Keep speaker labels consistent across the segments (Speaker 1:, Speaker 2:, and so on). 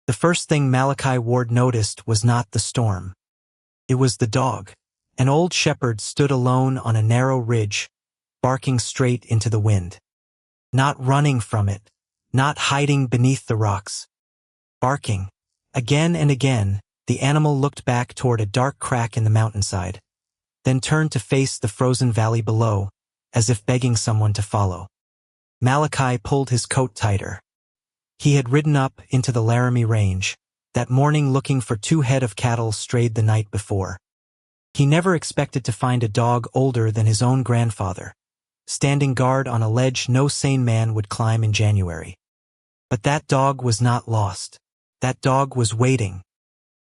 Speaker 1: The first thing Malachi Ward noticed was not the storm. It was the dog. An old shepherd stood alone on a narrow ridge, barking straight into the wind. Not running from it, not hiding beneath the rocks. Barking. Again and again, the animal looked back toward a dark crack in the mountainside, then turned to face the frozen valley below, as if begging someone to follow. Malachi pulled his coat tighter. He had ridden up into the Laramie Range, that morning looking for 2 head of cattle strayed the night before. He never expected to find a dog older than his own grandfather, standing guard on a ledge no sane man would climb in January. But that dog was not lost. That dog was waiting.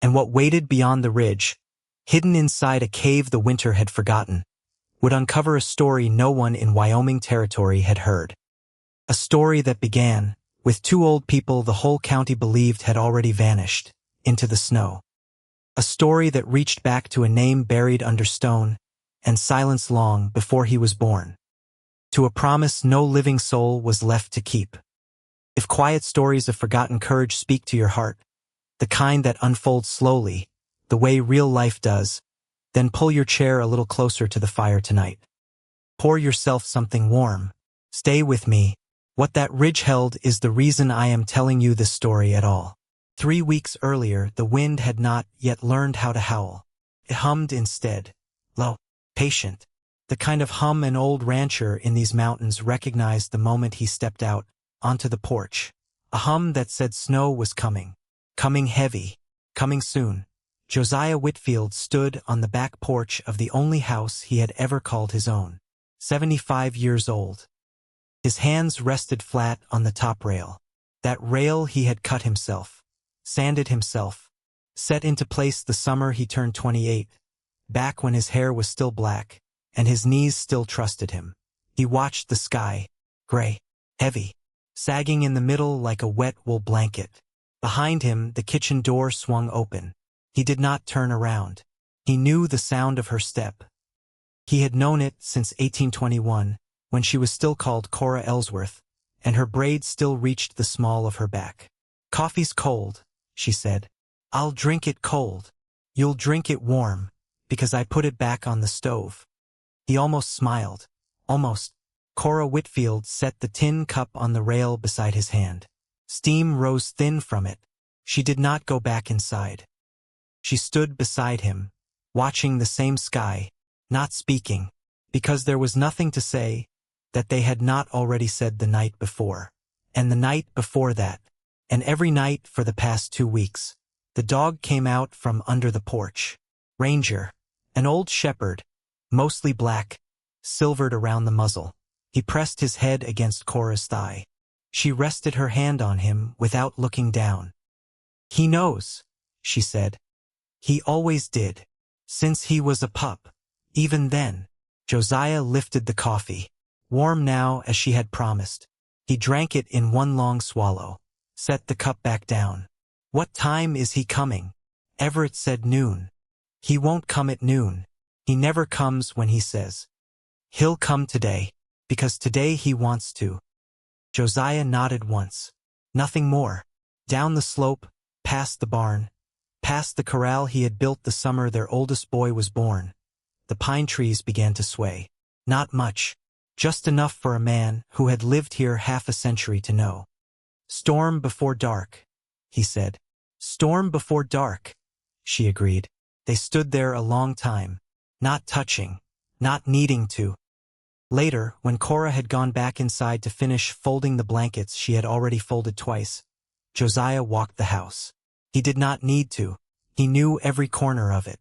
Speaker 1: And what waited beyond the ridge, hidden inside a cave the winter had forgotten, would uncover a story no one in Wyoming Territory had heard. A story that began with 2 old people the whole county believed had already vanished into the snow. A story that reached back to a name buried under stone and silence long before he was born. To a promise no living soul was left to keep. If quiet stories of forgotten courage speak to your heart, the kind that unfolds slowly, the way real life does, then pull your chair a little closer to the fire tonight. Pour yourself something warm. Stay with me. What that ridge held is the reason I am telling you this story at all. 3 weeks earlier, the wind had not yet learned how to howl. It hummed instead, low, patient, the kind of hum an old rancher in these mountains recognized the moment he stepped out onto the porch. A hum that said snow was coming. Coming heavy. Coming soon. Josiah Whitfield stood on the back porch of the only house he had ever called his own. 75 years old. His hands rested flat on the top rail. That rail he had cut himself, sanded himself, set into place the summer he turned 28, back when his hair was still black, and his knees still trusted him. He watched the sky, gray, heavy, sagging in the middle like a wet wool blanket. Behind him, the kitchen door swung open. He did not turn around. He knew the sound of her step. He had known it since 1821, when she was still called Cora Ellsworth, and her braids still reached the small of her back. "Coffee's cold," she said. "I'll drink it cold. You'll drink it warm, because I put it back on the stove." He almost smiled. Almost. Cora Whitfield set the tin cup on the rail beside his hand. Steam rose thin from it. She did not go back inside. She stood beside him, watching the same sky, not speaking, because there was nothing to say that they had not already said the night before, and the night before that, and every night for the past 2 weeks. The dog came out from under the porch. Ranger, an old shepherd, mostly black, silvered around the muzzle. He pressed his head against Cora's thigh. She rested her hand on him without looking down. "He knows," she said. "He always did. Since he was a pup. Even then." Josiah lifted the coffee, warm now as she had promised. He drank it in one long swallow, set the cup back down. "What time is he coming?" Everett said noon. "He won't come at noon. He never comes when he says. He'll come today, because today he wants to." Josiah nodded once. Nothing more. Down the slope, past the barn, past the corral he had built the summer their oldest boy was born. The pine trees began to sway. Not much. Just enough for a man who had lived here half a century to know. "Storm before dark," he said. "Storm before dark," she agreed. They stood there a long time, not touching, not needing to. Later, when Cora had gone back inside to finish folding the blankets she had already folded twice, Josiah walked the house. He did not need to. He knew every corner of it,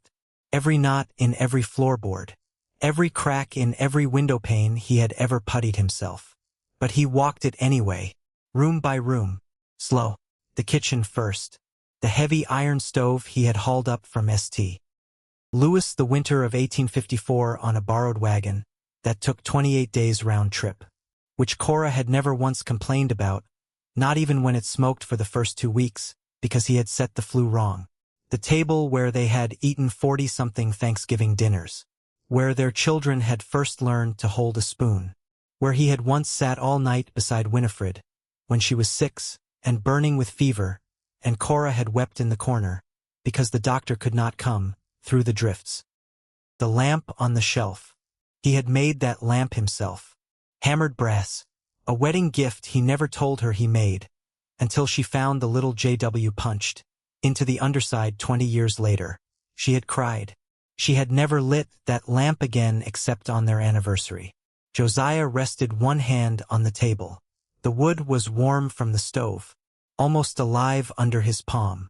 Speaker 1: every knot in every floorboard, every crack in every window pane he had ever puttied himself. But he walked it anyway, room by room, slow. The kitchen first, the heavy iron stove he had hauled up from St. Louis the winter of 1854 on a borrowed wagon that took 28 days round trip, which Cora had never once complained about, not even when it smoked for the first 2 weeks, because he had set the flue wrong. The table where they had eaten 40-something Thanksgiving dinners, where their children had first learned to hold a spoon, where he had once sat all night beside Winifred, when she was 6 and burning with fever, and Cora had wept in the corner, because the doctor could not come, through the drifts. The lamp on the shelf. He had made that lamp himself. Hammered brass. A wedding gift he never told her he made, until she found the little JW punched into the underside 20 years later. She had cried. She had never lit that lamp again except on their anniversary. Josiah rested one hand on the table. The wood was warm from the stove, almost alive under his palm.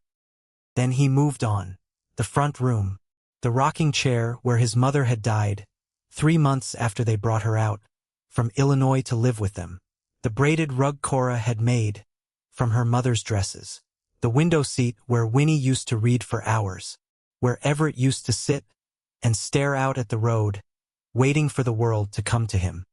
Speaker 1: Then he moved on. The front room. The rocking chair where his mother had died, 3 months after they brought her out from Illinois to live with them. The braided rug Cora had made from her mother's dresses. The window seat where Winnie used to read for hours. Where Everett used to sit and stare out at the road, waiting for the world to come to him.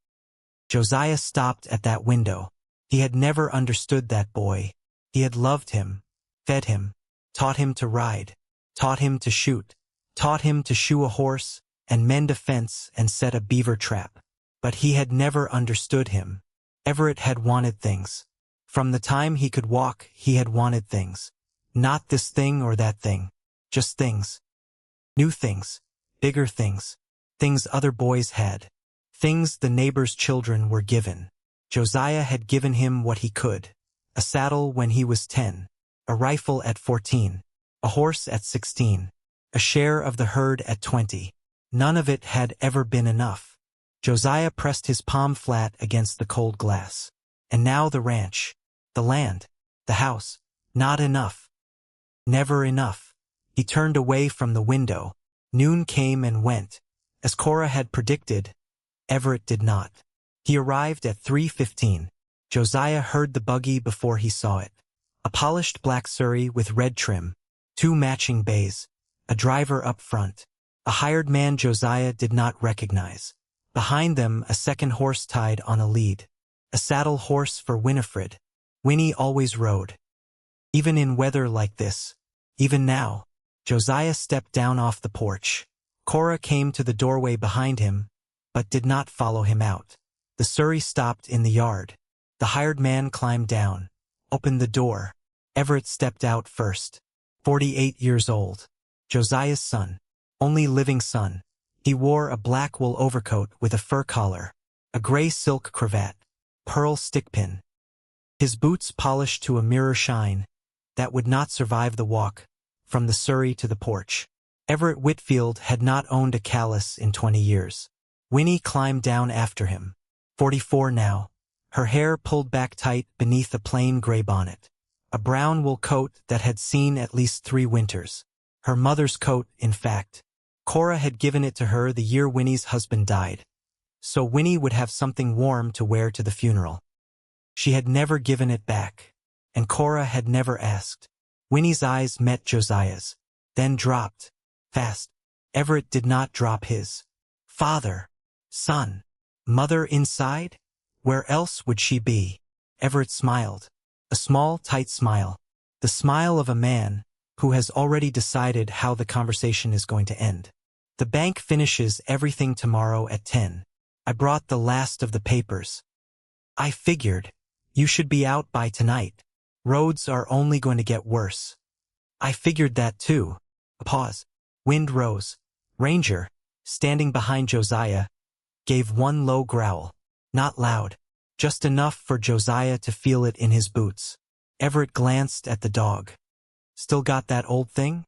Speaker 1: Josiah stopped at that window. He had never understood that boy. He had loved him, fed him, taught him to ride, taught him to shoot, taught him to shoe a horse and mend a fence and set a beaver trap. But he had never understood him. Everett had wanted things. From the time he could walk, he had wanted things. Not this thing or that thing. Just things. New things. Bigger things. Things other boys had. Things the neighbors' children were given. Josiah had given him what he could. A saddle when he was 10. A rifle at 14. A horse at 16. A share of the herd at 20. None of it had ever been enough. Josiah pressed his palm flat against the cold glass. And now the ranch. The land. The house. Not enough. Never enough. He turned away from the window. Noon came and went. As Cora had predicted, Everett did not. He arrived at 3:15. Josiah heard the buggy before he saw it. A polished black Surrey with red trim. 2 matching bays. A driver up front. A hired man Josiah did not recognize. Behind them, a second horse tied on a lead. A saddle horse for Winifred. Winnie always rode. Even in weather like this. Even now. Josiah stepped down off the porch. Cora came to the doorway behind him, but did not follow him out. The Surrey stopped in the yard. The hired man climbed down, opened the door. Everett stepped out first. 48 years old. Josiah's son. Only living son. He wore a black wool overcoat with a fur collar, a gray silk cravat, pearl stickpin. His boots polished to a mirror shine that would not survive the walk from the Surrey to the porch. Everett Whitfield had not owned a callus in 20 years. Winnie climbed down after him. 44 now. Her hair pulled back tight beneath a plain gray bonnet. A brown wool coat that had seen at least 3 winters. Her mother's coat, in fact. Cora had given it to her the year Winnie's husband died. So Winnie would have something warm to wear to the funeral. She had never given it back. And Cora had never asked. Winnie's eyes met Josiah's. Then dropped. Fast. Everett did not drop his. Father. Son. Mother inside? Where else would she be? Everett smiled. A small, tight smile. The smile of a man who has already decided how the conversation is going to end. The bank finishes everything tomorrow at 10. I brought the last of the papers. I figured. You should be out by tonight. Roads are only going to get worse. I figured that too. A pause. Wind rose. Ranger, standing behind Josiah, gave one low growl. Not loud. Just enough for Josiah to feel it in his boots. Everett glanced at the dog. Still got that old thing?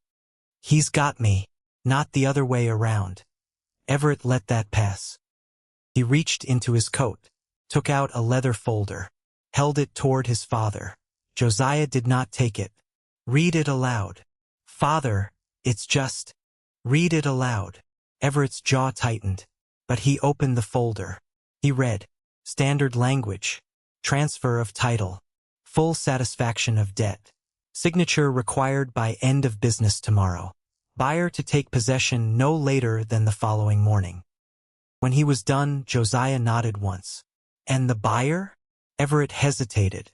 Speaker 1: He's got me. Not the other way around. Everett let that pass. He reached into his coat, took out a leather folder, held it toward his father. Josiah did not take it. Read it aloud. Father, it's just. Read it aloud. Everett's jaw tightened, but he opened the folder. He read. Standard language. Transfer of title. Full satisfaction of debt. Signature required by end of business tomorrow. Buyer to take possession no later than the following morning. When he was done, Josiah nodded once. And the buyer? Everett hesitated.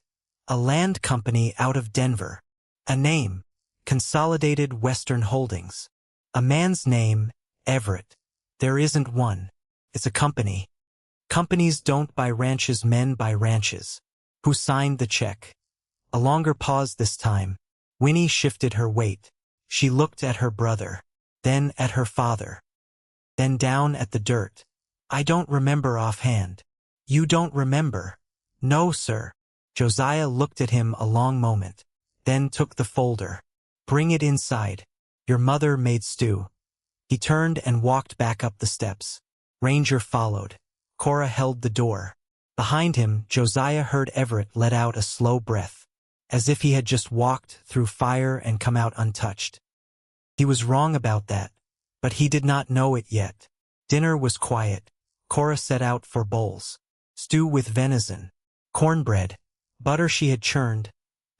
Speaker 1: A land company out of Denver. A name. Consolidated Western Holdings. A man's name, Everett. There isn't one. It's a company. Companies don't buy ranches, men buy ranches. Who signed the check? A longer pause this time. Winnie shifted her weight. She looked at her brother, then at her father, then down at the dirt. I don't remember offhand. You don't remember? No, sir. Josiah looked at him a long moment, then took the folder. Bring it inside. Your mother made stew. He turned and walked back up the steps. Ranger followed. Cora held the door. Behind him, Josiah heard Everett let out a slow breath, as if he had just walked through fire and come out untouched. He was wrong about that, but he did not know it yet. Dinner was quiet. Cora set out for bowls. Stew with venison, cornbread, butter she had churned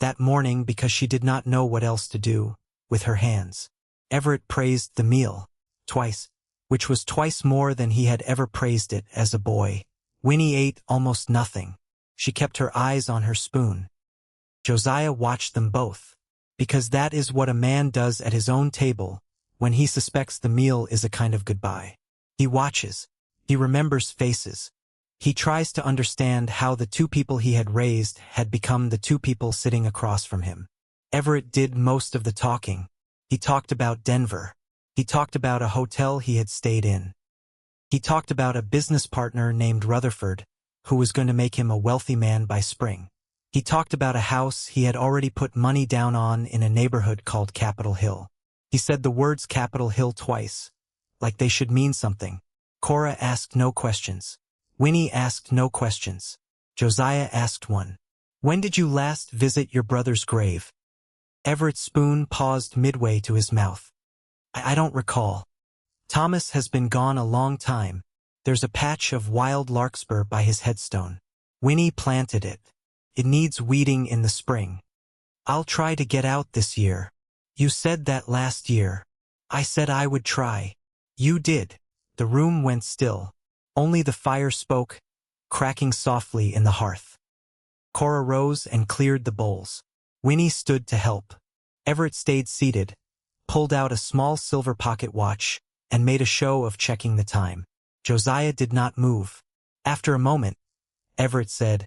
Speaker 1: that morning because she did not know what else to do with her hands. Everett praised the meal, twice, which was twice more than he had ever praised it as a boy. Winnie ate almost nothing. She kept her eyes on her spoon. Josiah watched them both, because that is what a man does at his own table when he suspects the meal is a kind of goodbye. He watches. He remembers faces. He tries to understand how the two people he had raised had become the two people sitting across from him. Everett did most of the talking. He talked about Denver. He talked about a hotel he had stayed in. He talked about a business partner named Rutherford, who was going to make him a wealthy man by spring. He talked about a house he had already put money down on in a neighborhood called Capitol Hill. He said the words Capitol Hill twice, like they should mean something. Cora asked no questions. Winnie asked no questions. Josiah asked one. When did you last visit your brother's grave? Everett's spoon paused midway to his mouth. I don't recall. Thomas has been gone a long time. There's a patch of wild larkspur by his headstone. Winnie planted it. It needs weeding in the spring. I'll try to get out this year. You said that last year. I said I would try. You did. The room went still. Only the fire spoke, cracking softly in the hearth. Cora rose and cleared the bowls. Winnie stood to help. Everett stayed seated, pulled out a small silver pocket watch, and made a show of checking the time. Josiah did not move. After a moment, Everett said,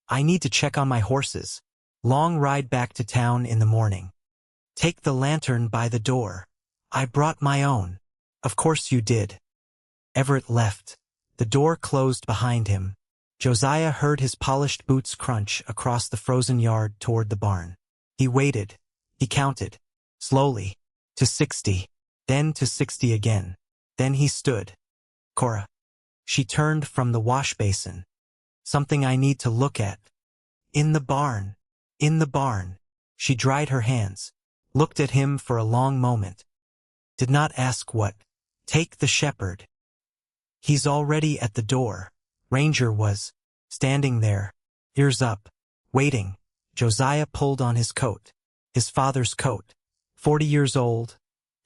Speaker 1: I need to check on my horses. Long ride back to town in the morning. Take the lantern by the door. I brought my own. Of course you did. Everett left. The door closed behind him. Josiah heard his polished boots crunch across the frozen yard toward the barn. He waited. He counted. Slowly. To 60. Then to 60 again. Then he stood. Cora. She turned from the wash basin. Something I need to look at. In the barn. In the barn. She dried her hands. Looked at him for a long moment. Did not ask what. Take the shepherd. He's already at the door. Ranger was standing there, ears up, waiting. Josiah pulled on his coat. His father's coat. 40 years old,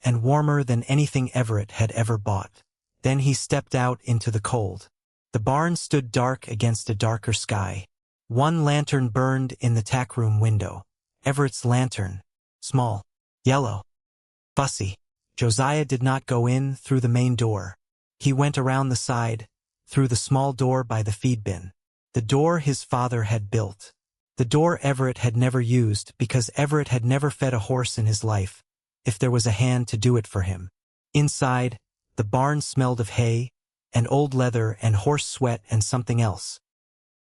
Speaker 1: and warmer than anything Everett had ever bought. Then he stepped out into the cold. The barn stood dark against a darker sky. One lantern burned in the tack room window. Everett's lantern. Small. Yellow. Fussy. Josiah did not go in through the main door. He went around the side, through the small door by the feed bin. The door his father had built. The door Everett had never used because Everett had never fed a horse in his life, if there was a hand to do it for him. Inside, the barn smelled of hay, and old leather and horse sweat and something else.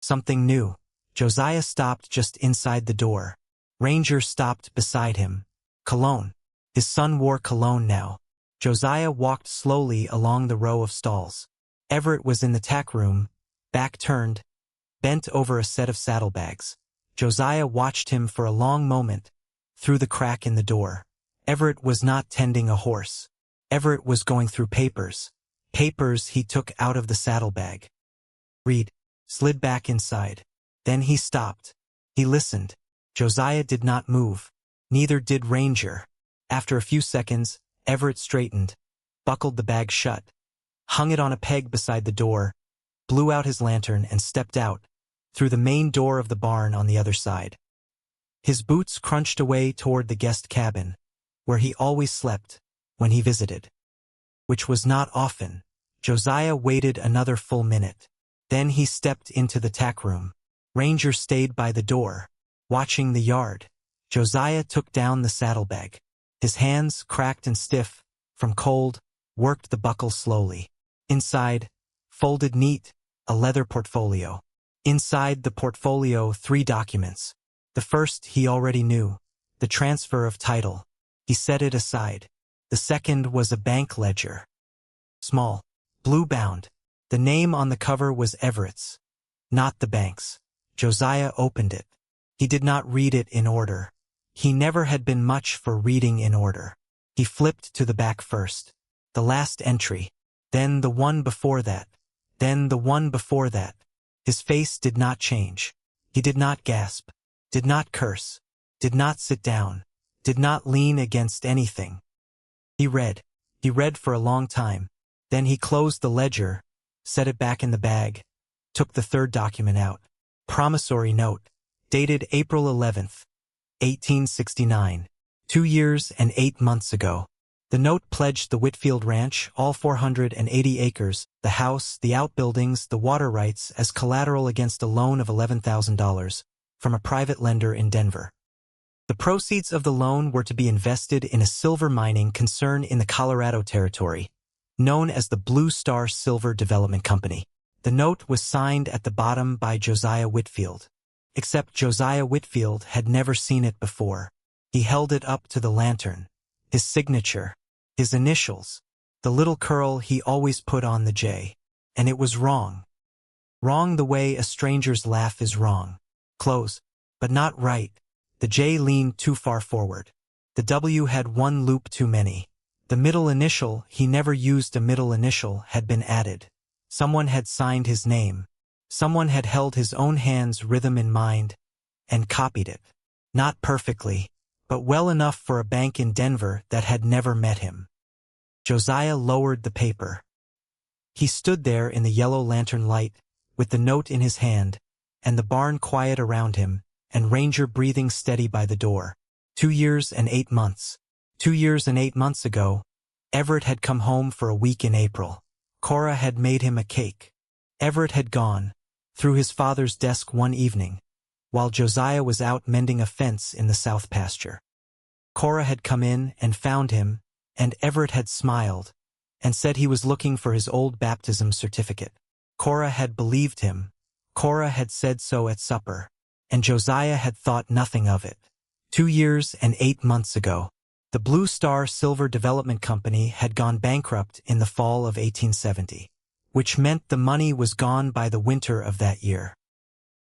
Speaker 1: Something new. Josiah stopped just inside the door. Ranger stopped beside him. Cologne. His son wore cologne now. Josiah walked slowly along the row of stalls. Everett was in the tack room, back turned, bent over a set of saddlebags. Josiah watched him for a long moment, through the crack in the door. Everett was not tending a horse. Everett was going through papers. Papers he took out of the saddlebag. Read. Slid back inside. Then he stopped. He listened. Josiah did not move. Neither did Ranger. After a few seconds, Everett straightened, buckled the bag shut, hung it on a peg beside the door, blew out his lantern and stepped out, through the main door of the barn on the other side. His boots crunched away toward the guest cabin, where he always slept when he visited. Which was not often. Josiah waited another full minute. Then he stepped into the tack room. Ranger stayed by the door, watching the yard. Josiah took down the saddlebag. His hands, cracked and stiff from cold, worked the buckle slowly. Inside, folded neat, a leather portfolio. Inside the portfolio, 3 documents. The first he already knew, the transfer of title. He set it aside. The second was a bank ledger. Small, blue-bound. The name on the cover was Everett's, not the bank's. Josiah opened it. He did not read it in order. He never had been much for reading in order. He flipped to the back first. The last entry. Then the one before that. Then the one before that. His face did not change. He did not gasp. Did not curse. Did not sit down. Did not lean against anything. He read. He read for a long time. Then he closed the ledger, set it back in the bag, took the third document out. Promissory note, dated April 11th, 1869, 2 years and 8 months ago. The note pledged the Whitfield Ranch, all 480 acres, the house, the outbuildings, the water rights as collateral against a loan of $11,000 from a private lender in Denver. The proceeds of the loan were to be invested in a silver mining concern in the Colorado Territory, known as the Blue Star Silver Development Company. The note was signed at the bottom by Josiah Whitfield. Except Josiah Whitfield had never seen it before. He held it up to the lantern. His signature, his initials, the little curl he always put on the J. And it was wrong. Wrong the way a stranger's laugh is wrong. Close, but not right. The J leaned too far forward. The W had one loop too many. The middle initial, he never used a middle initial, had been added. Someone had signed his name. Someone had held his own hand's rhythm in mind and copied it. Not perfectly, but well enough for a bank in Denver that had never met him. Josiah lowered the paper. He stood there in the yellow lantern light, with the note in his hand, and the barn quiet around him, and Ranger breathing steady by the door. 2 years and 8 months. 2 years and 8 months ago, Everett had come home for a week in April. Cora had made him a cake. Everett had gone through his father's desk one evening, while Josiah was out mending a fence in the south pasture. Cora had come in and found him, and Everett had smiled and said he was looking for his old baptism certificate. Cora had believed him. Cora had said so at supper, and Josiah had thought nothing of it. 2 years and 8 months ago, the Blue Star Silver Development Company had gone bankrupt in the fall of 1870, which meant the money was gone by the winter of that year.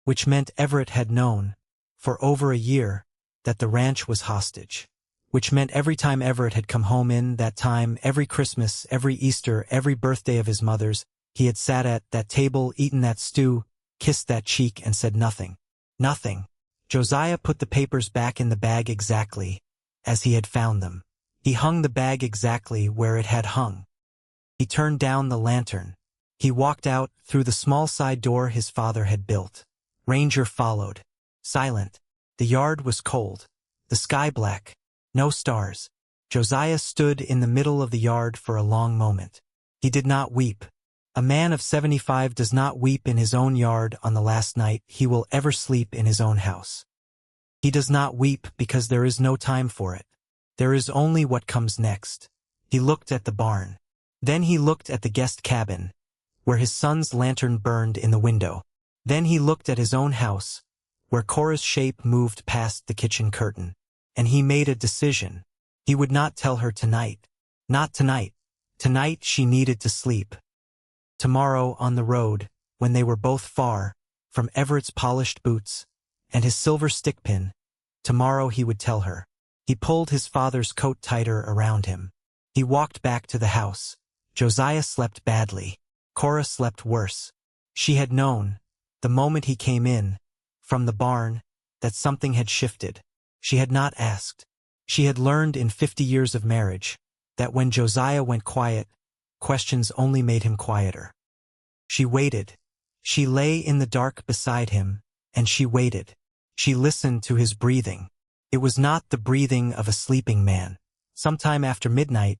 Speaker 1: Which meant Everett had known, for over a year, that the ranch was hostage. Which meant every time Everett had come home in that time, every Christmas, every Easter, every birthday of his mother's, he had sat at that table, eaten that stew, kissed that cheek, and said nothing. Nothing. Josiah put the papers back in the bag exactly as he had found them. He hung the bag exactly where it had hung. He turned down the lantern. He walked out through the small side door his father had built. Ranger followed. Silent. The yard was cold. The sky black. No stars. Josiah stood in the middle of the yard for a long moment. He did not weep. A man of 75 does not weep in his own yard on the last night he will ever sleep in his own house. He does not weep because there is no time for it. There is only what comes next. He looked at the barn. Then he looked at the guest cabin, where his son's lantern burned in the window. Then he looked at his own house, where Cora's shape moved past the kitchen curtain. And he made a decision. He would not tell her tonight. Not tonight. Tonight she needed to sleep. Tomorrow on the road, when they were both far from Everett's polished boots and his silver stickpin, tomorrow he would tell her. He pulled his father's coat tighter around him. He walked back to the house. Josiah slept badly. Cora slept worse. She had known, the moment he came in, from the barn, that something had shifted. She had not asked. She had learned in 50 years of marriage that when Josiah went quiet, questions only made him quieter. She waited. She lay in the dark beside him, and she waited. She listened to his breathing. It was not the breathing of a sleeping man. Sometime after midnight,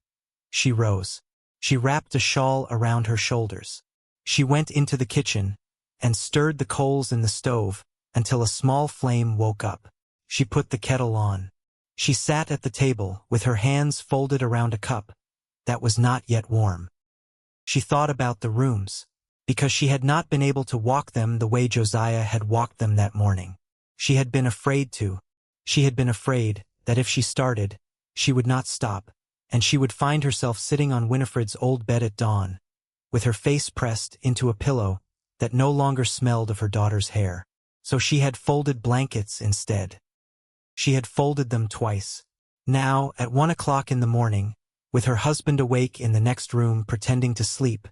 Speaker 1: she rose. She wrapped a shawl around her shoulders. She went into the kitchen and stirred the coals in the stove until a small flame woke up. She put the kettle on. She sat at the table with her hands folded around a cup that was not yet warm. She thought about the rooms, because she had not been able to walk them the way Josiah had walked them that morning. She had been afraid to. She had been afraid that if she started, she would not stop, and she would find herself sitting on Winifred's old bed at dawn, with her face pressed into a pillow that no longer smelled of her daughter's hair. So she had folded blankets instead. She had folded them twice. Now, at 1 o'clock in the morning, with her husband awake in the next room pretending to sleep,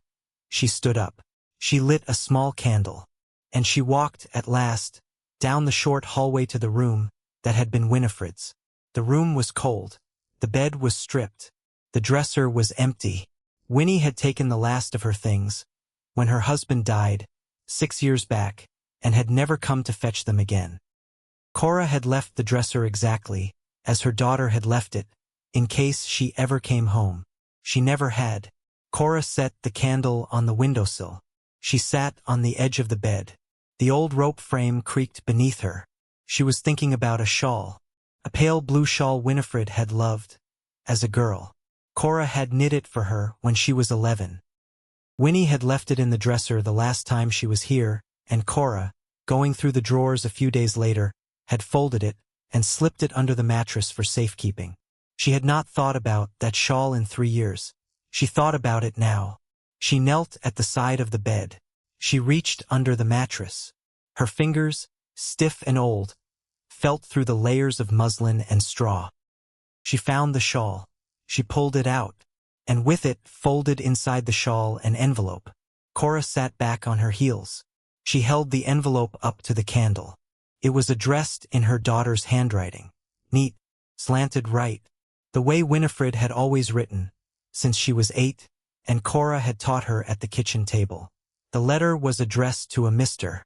Speaker 1: she stood up. She lit a small candle, and she walked, at last, down the short hallway to the room that had been Winifred's. The room was cold. The bed was stripped. The dresser was empty. Winnie had taken the last of her things when her husband died 6 years back and had never come to fetch them again. Cora had left the dresser exactly as her daughter had left it, in case she ever came home. She never had. Cora set the candle on the windowsill. She sat on the edge of the bed. The old rope frame creaked beneath her. She was thinking about a shawl, a pale blue shawl Winifred had loved as a girl. Cora had knit it for her when she was 11. Winnie had left it in the dresser the last time she was here, and Cora, going through the drawers a few days later, had folded it and slipped it under the mattress for safekeeping. She had not thought about that shawl in 3 years. She thought about it now. She knelt at the side of the bed. She reached under the mattress. Her fingers, stiff and old, felt through the layers of muslin and straw. She found the shawl. She pulled it out, and with it, folded inside the shawl an envelope. Cora sat back on her heels. She held the envelope up to the candle. It was addressed in her daughter's handwriting, neat, slanted right, the way Winifred had always written, since she was 8, and Cora had taught her at the kitchen table. The letter was addressed to a Mr.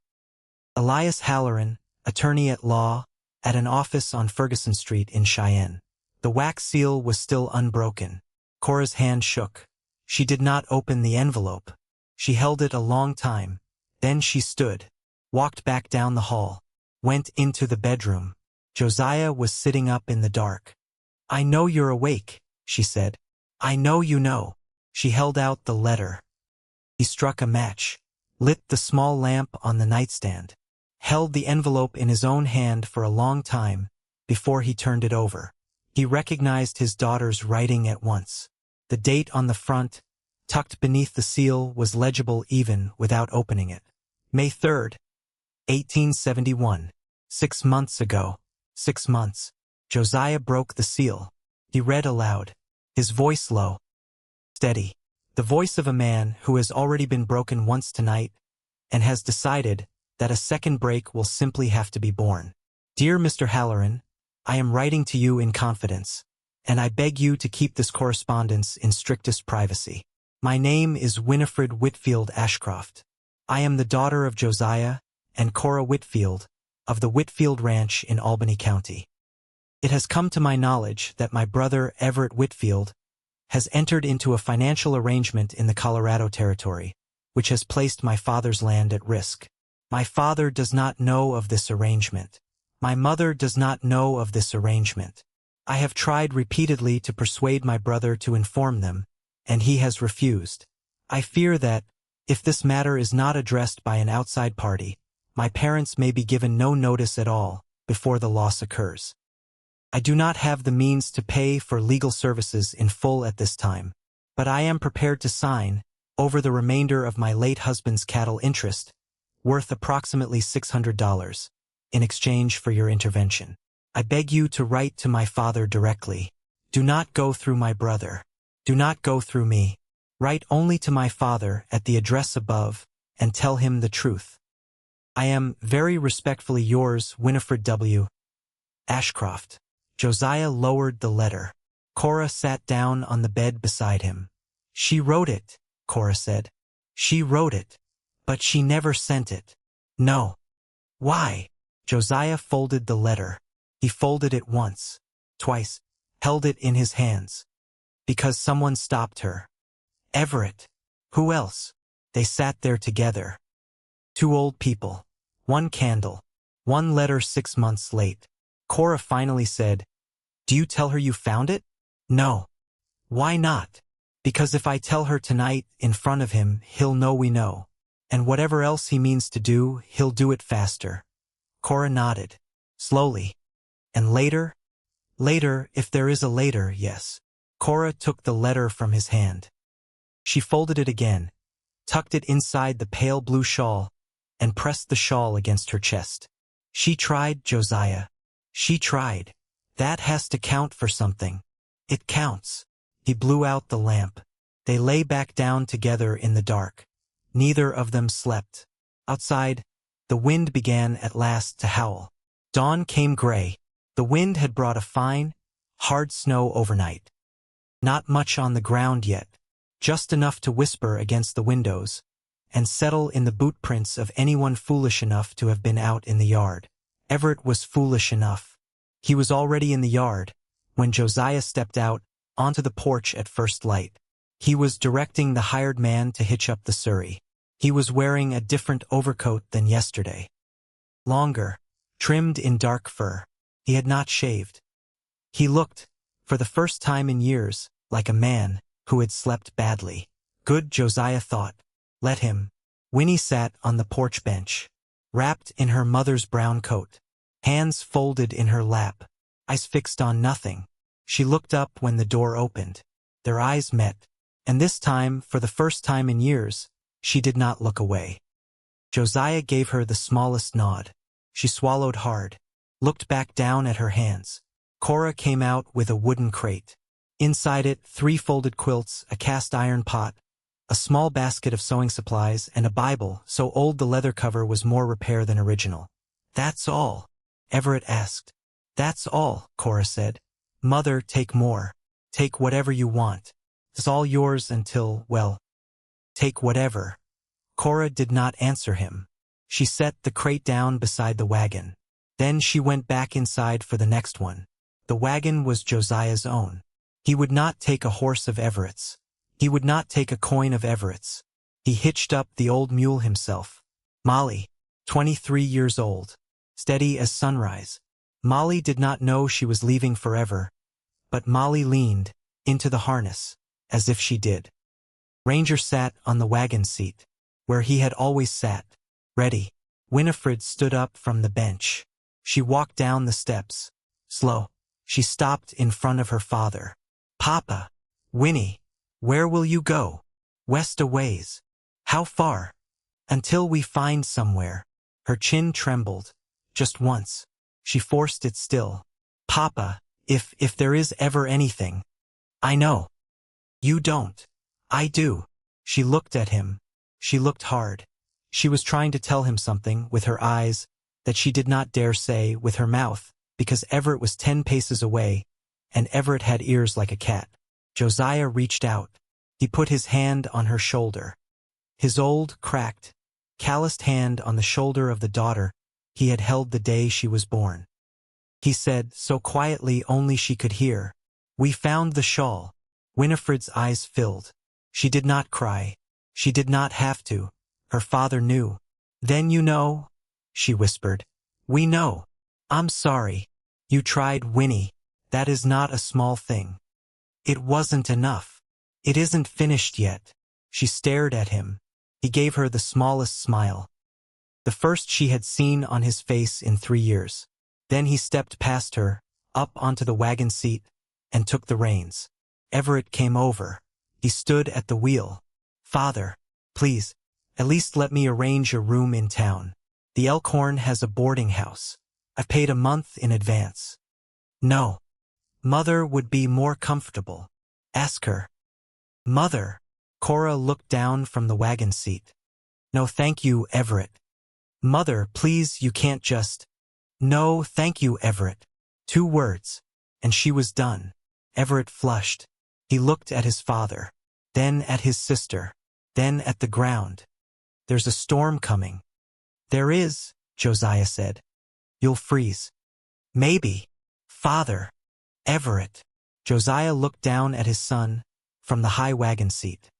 Speaker 1: Elias Halloran, attorney at law, at an office on Ferguson Street in Cheyenne. The wax seal was still unbroken. Cora's hand shook. She did not open the envelope. She held it a long time. Then she stood, walked back down the hall, went into the bedroom. Josiah was sitting up in the dark. "I know you're awake," she said. "I know you know." She held out the letter. He struck a match, lit the small lamp on the nightstand, held the envelope in his own hand for a long time before he turned it over. He recognized his daughter's writing at once. The date on the front, tucked beneath the seal, was legible even without opening it. May 3rd, 1871. 6 months ago. 6 months. Josiah broke the seal. He read aloud, his voice low, steady. The voice of a man who has already been broken once tonight and has decided that a second break will simply have to be borne. Dear Mr. Halloran, I am writing to you in confidence, and I beg you to keep this correspondence in strictest privacy. My name is Winifred Whitfield Ashcroft. I am the daughter of Josiah and Cora Whitfield of the Whitfield Ranch in Albany County. It has come to my knowledge that my brother Everett Whitfield has entered into a financial arrangement in the Colorado Territory, which has placed my father's land at risk. My father does not know of this arrangement. My mother does not know of this arrangement. I have tried repeatedly to persuade my brother to inform them, and he has refused. I fear that, if this matter is not addressed by an outside party, my parents may be given no notice at all before the loss occurs. I do not have the means to pay for legal services in full at this time, but I am prepared to sign over the remainder of my late husband's cattle interest, worth approximately $600, in exchange for your intervention. I beg you to write to my father directly. Do not go through my brother. Do not go through me. Write only to my father at the address above and tell him the truth. I am very respectfully yours, Winifred W. Ashcroft. Josiah lowered the letter. Cora sat down on the bed beside him. She wrote it, Cora said. She wrote it, but she never sent it. No. Why? Josiah folded the letter. He folded it once, twice, held it in his hands. Because someone stopped her. Everett. Who else? They sat there together. 2 old people. 1 candle. 1 letter 6 months late. Cora finally said, "Do you tell her you found it?" "No." "Why not?" "Because if I tell her tonight in front of him, he'll know we know. And whatever else he means to do, he'll do it faster." Cora nodded, slowly. "And later?" "Later, if there is a later, yes." Cora took the letter from his hand. She folded it again, tucked it inside the pale blue shawl, and pressed the shawl against her chest. "She tried, Josiah. She tried. That has to count for something. It counts." He blew out the lamp. They lay back down together in the dark. Neither of them slept. Outside, the wind began at last to howl. Dawn came gray. The wind had brought a fine, hard snow overnight. Not much on the ground yet, just enough to whisper against the windows and settle in the boot prints of anyone foolish enough to have been out in the yard. Everett was foolish enough. He was already in the yard when Josiah stepped out onto the porch at first light. He was directing the hired man to hitch up the surrey. He was wearing a different overcoat than yesterday. Longer, trimmed in dark fur. He had not shaved. He looked, for the first time in years, like a man who had slept badly. Good, Josiah thought. Let him. Winnie sat on the porch bench, wrapped in her mother's brown coat, hands folded in her lap, eyes fixed on nothing. She looked up when the door opened. Their eyes met, and this time, for the first time in years, she did not look away. Josiah gave her the smallest nod. She swallowed hard, looked back down at her hands. Cora came out with a wooden crate. Inside it, 3 folded quilts, a cast-iron pot, a small basket of sewing supplies, and a Bible so old the leather cover was more repair than original. "That's all?" Everett asked. "That's all," Cora said. "Mother, take more. Take whatever you want. It's all yours until, well, take whatever." Cora did not answer him. She set the crate down beside the wagon. Then she went back inside for the next one. The wagon was Josiah's own. He would not take a horse of Everett's. He would not take a coin of Everett's. He hitched up the old mule himself. Molly, 23 years old, steady as sunrise. Molly did not know she was leaving forever, but Molly leaned into the harness, as if she did. Ranger sat on the wagon seat, where he had always sat, ready. Winifred stood up from the bench. She walked down the steps, slow. She stopped in front of her father. "Papa." "Winnie, where will you go?" "West a ways." "How far?" "Until we find somewhere." Her chin trembled, just once. She forced it still. "Papa, if there is ever anything." "I know." "You don't." "I do." She looked at him. She looked hard. She was trying to tell him something with her eyes that she did not dare say with her mouth, because Everett was 10 paces away, and Everett had ears like a cat. Josiah reached out. He put his hand on her shoulder. His old, cracked, calloused hand on the shoulder of the daughter he had held the day she was born. He said, so quietly only she could hear, "We found the shawl." Winifred's eyes filled. She did not cry. She did not have to. Her father knew. "Then you know?" she whispered. "We know." "I'm sorry. You tried, Winnie. That is not a small thing." "It wasn't enough." "It isn't finished yet." She stared at him. He gave her the smallest smile, the first she had seen on his face in 3 years. Then he stepped past her, up onto the wagon seat, and took the reins. Everett came over. He stood at the wheel. "Father, please, at least let me arrange a room in town. The Elkhorn has a boarding house. I've paid a month in advance." "No. Mother would be more comfortable. Ask her." "Mother." Cora looked down from the wagon seat. "No, thank you, Everett." "Mother, please, you can't just—" "No, thank you, Everett." 2 words, and she was done. Everett flushed. He looked at his father, then at his sister, then at the ground. "There's a storm coming." "There is," Josiah said. "You'll freeze." "Maybe." "Father." "Everett." Josiah looked down at his son from the high wagon seat.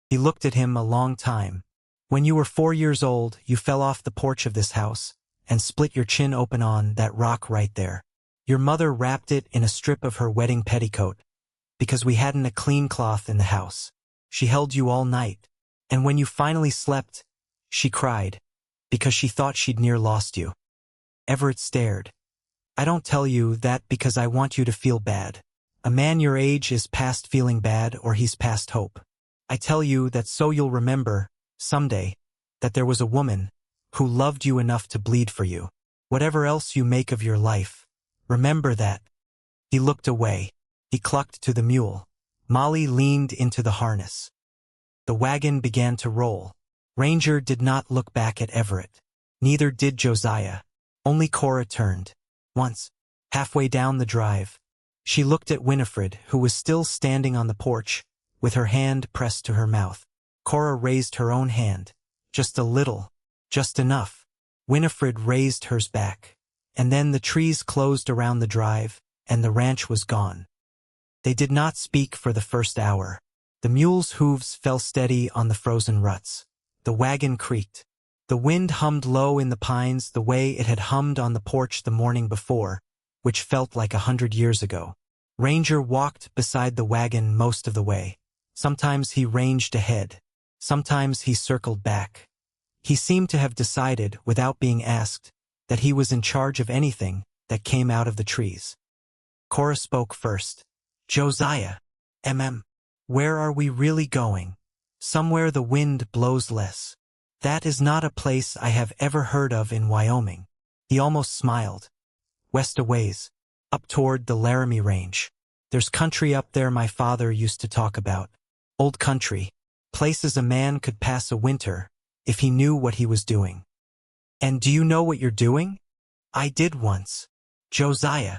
Speaker 1: He looked at him a long time. "When you were 4 years old, you fell off the porch of this house and split your chin open on that rock right there." Your mother wrapped it in a strip of her wedding petticoat, because we hadn't a clean cloth in the house. She held you all night, and when you finally slept, she cried, because she thought she'd near lost you. Everett stared. I don't tell you that because I want you to feel bad. A man your age is past feeling bad or he's past hope. I tell you that so you'll remember, someday, that there was a woman who loved you enough to bleed for you. Whatever else you make of your life, remember that. He looked away. He clucked to the mule. Molly leaned into the harness. The wagon began to roll. Ranger did not look back at Everett. Neither did Josiah. Only Cora turned. Once, halfway down the drive, she looked at Winifred, who was still standing on the porch, with her hand pressed to her mouth. Cora raised her own hand. Just a little. Just enough. Winifred raised hers back. And then the trees closed around the drive, and the ranch was gone. They did not speak for the first hour. The mule's hooves fell steady on the frozen ruts. The wagon creaked. The wind hummed low in the pines the way it had hummed on the porch the morning before, which felt like 100 years ago. Ranger walked beside the wagon most of the way. Sometimes he ranged ahead. Sometimes he circled back. He seemed to have decided, without being asked, that he was in charge of anything that came out of the trees. Cora spoke first. Josiah, where are we really going? Somewhere the wind blows less. That is not a place I have ever heard of in Wyoming. He almost smiled. West a ways, up toward the Laramie Range. There's country up there my father used to talk about. Old country. Places a man could pass a winter, if he knew what he was doing. And do you know what you're doing? I did once. Josiah.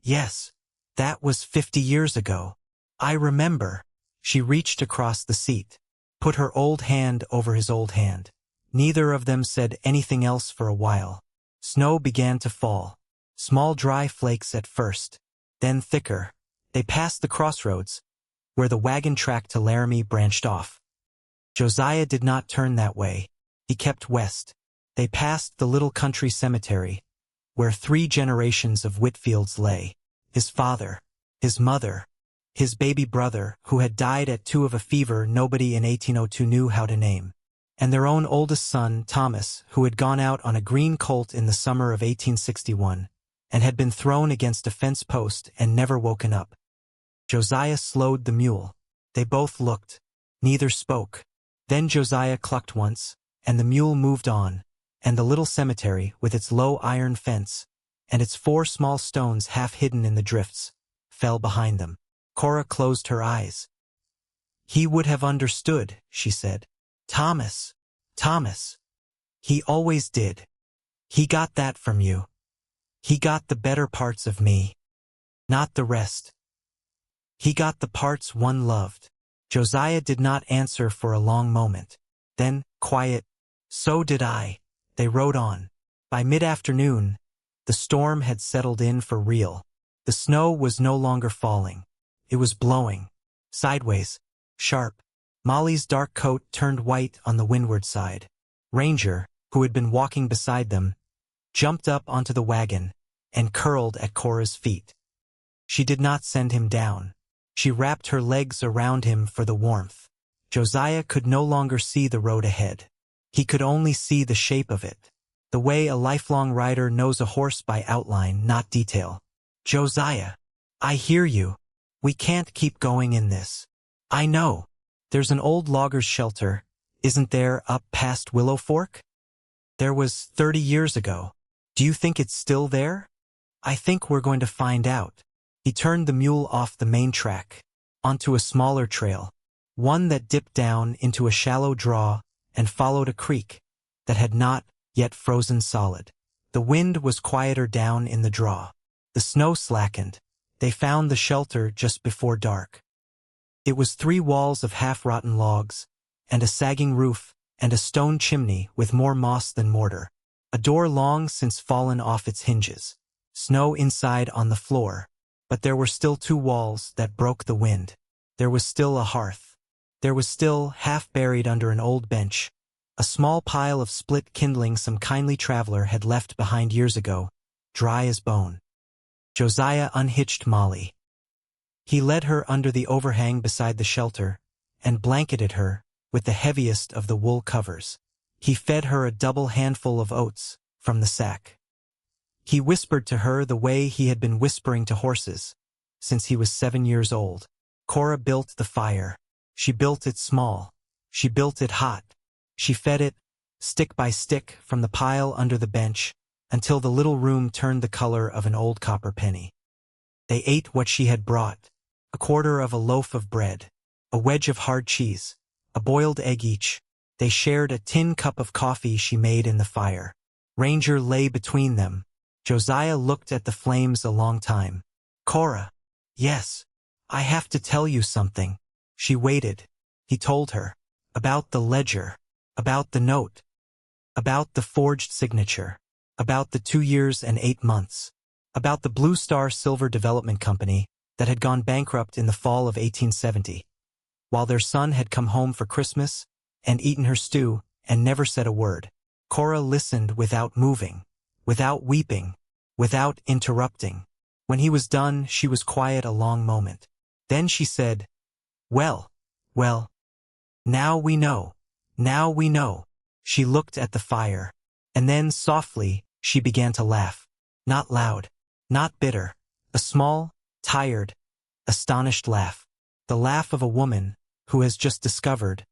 Speaker 1: Yes. That was 50 years ago. I remember. She reached across the seat, put her old hand over his old hand. Neither of them said anything else for a while. Snow began to fall. Small dry flakes at first, then thicker. They passed the crossroads, where the wagon track to Laramie branched off. Josiah did not turn that way. He kept west. They passed the little country cemetery, where 3 generations of Whitfields lay. His father, his mother, his baby brother, who had died at 2 of a fever nobody in 1802 knew how to name, and their own oldest son, Thomas, who had gone out on a green colt in the summer of 1861, and had been thrown against a fence post and never woken up. Josiah slowed the mule. They both looked. Neither spoke. Then Josiah clucked once, and the mule moved on, and the little cemetery, with its low iron fence, and its 4 small stones half hidden in the drifts, fell behind them. Cora closed her eyes. He would have understood, she said. Thomas. He always did. He got that from you. He got the better parts of me. Not the rest. He got the parts one loved. Josiah did not answer for a long moment. Then, quiet, so did I. They rode on. By mid-afternoon, the storm had settled in for real. The snow was no longer falling. It was blowing. Sideways. Sharp. Molly's dark coat turned white on the windward side. Ranger, who had been walking beside them, jumped up onto the wagon and curled at Cora's feet. She did not send him down. She wrapped her legs around him for the warmth. Josiah could no longer see the road ahead. He could only see the shape of it, the way a lifelong rider knows a horse by outline, not detail. Josiah, I hear you. We can't keep going in this. I know. There's an old logger's shelter, isn't there, up past Willow Fork? There was 30 years ago. Do you think it's still there? I think we're going to find out. He turned the mule off the main track, onto a smaller trail, one that dipped down into a shallow draw and followed a creek that had not yet frozen solid. The wind was quieter down in the draw. The snow slackened. They found the shelter just before dark. It was 3 walls of half-rotten logs, and a sagging roof, and a stone chimney with more moss than mortar. A door long since fallen off its hinges. Snow inside on the floor, but there were still 2 walls that broke the wind. There was still a hearth. There was still, half buried under an old bench, a small pile of split kindling some kindly traveler had left behind years ago, dry as bone. Josiah unhitched Molly. He led her under the overhang beside the shelter and blanketed her with the heaviest of the wool covers. He fed her a double handful of oats from the sack. He whispered to her the way he had been whispering to horses since he was 7 years old. Cora built the fire. She built it small. She built it hot. She fed it, stick by stick, from the pile under the bench, until the little room turned the color of an old copper penny. They ate what she had brought, a quarter of a loaf of bread, a wedge of hard cheese, a boiled egg each. They shared a tin cup of coffee she made in the fire. Ranger lay between them. Josiah looked at the flames a long time. Cora. Yes. I have to tell you something. She waited. He told her. About the ledger. About the note. About the forged signature. About the 2 years and 8 months. About the Blue Star Silver Development Company that had gone bankrupt in the fall of 1870. While their son had come home for Christmas and eaten her stew and never said a word. Cora listened without moving, without weeping, without interrupting. When he was done, she was quiet a long moment. Then she said, well, now we know. Now we know. She looked at the fire. And then, softly, she began to laugh. Not loud, not bitter. A small, tired, astonished laugh. The laugh of a woman who has just discovered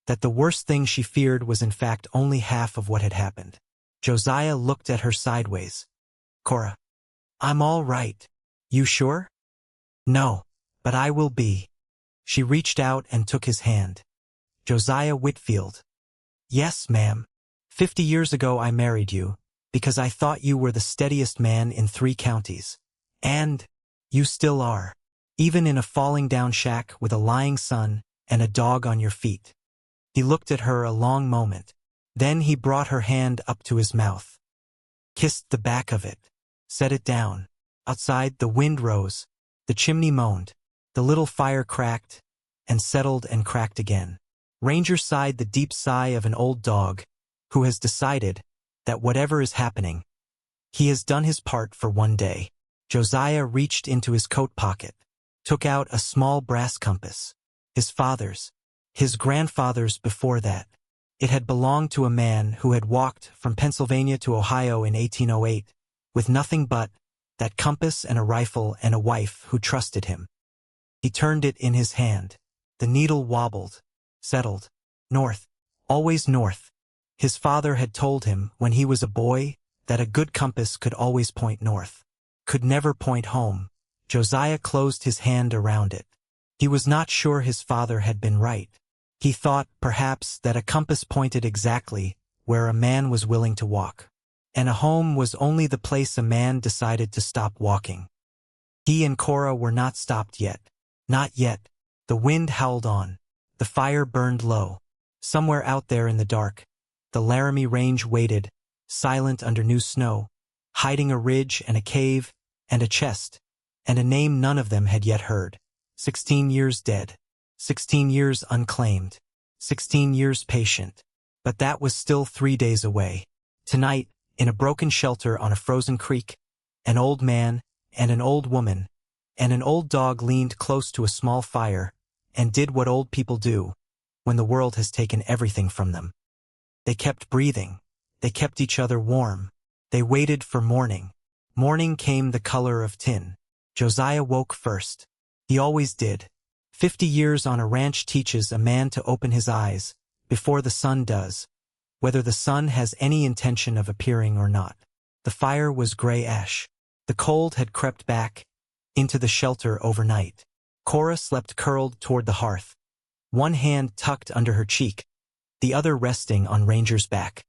Speaker 1: that the worst thing she feared was in fact only half of what had happened. Josiah looked at her sideways. Cora. I'm all right. You sure? No, but I will be. She reached out and took his hand. Josiah Whitfield. Yes, ma'am. 50 years ago I married you, because I thought you were the steadiest man in 3 counties. And you still are, even in a falling-down shack with a lying son and a dog on your feet. He looked at her a long moment. Then he brought her hand up to his mouth. Kissed the back of it. Set it down. Outside, the wind rose. The chimney moaned. The little fire cracked and settled and cracked again. Ranger sighed the deep sigh of an old dog who has decided that whatever is happening, he has done his part for one day. Josiah reached into his coat pocket, took out a small brass compass. His father's, his grandfather's before that. It had belonged to a man who had walked from Pennsylvania to Ohio in 1808, with nothing but that compass and a rifle and a wife who trusted him. He turned it in his hand. The needle wobbled, settled. North, always north. His father had told him when he was a boy that a good compass could always point north, could never point home. Josiah closed his hand around it. He was not sure his father had been right. He thought, perhaps, that a compass pointed exactly where a man was willing to walk, and a home was only the place a man decided to stop walking. He and Cora were not stopped yet. Not yet. The wind howled on. The fire burned low. Somewhere out there in the dark, the Laramie Range waited, silent under new snow, hiding a ridge and a cave and a chest, and a name none of them had yet heard. 16 years dead. 16 years unclaimed. 16 years patient. But that was still 3 days away. Tonight, in a broken shelter on a frozen creek, an old man and an old woman and an old dog leaned close to a small fire and did what old people do when the world has taken everything from them. They kept breathing. They kept each other warm. They waited for morning. Morning came the color of tin. Josiah woke first. He always did. 50 years on a ranch teaches a man to open his eyes before the sun does, whether the sun has any intention of appearing or not. The fire was gray ash. The cold had crept back into the shelter overnight. Cora slept curled toward the hearth, one hand tucked under her cheek, the other resting on Ranger's back.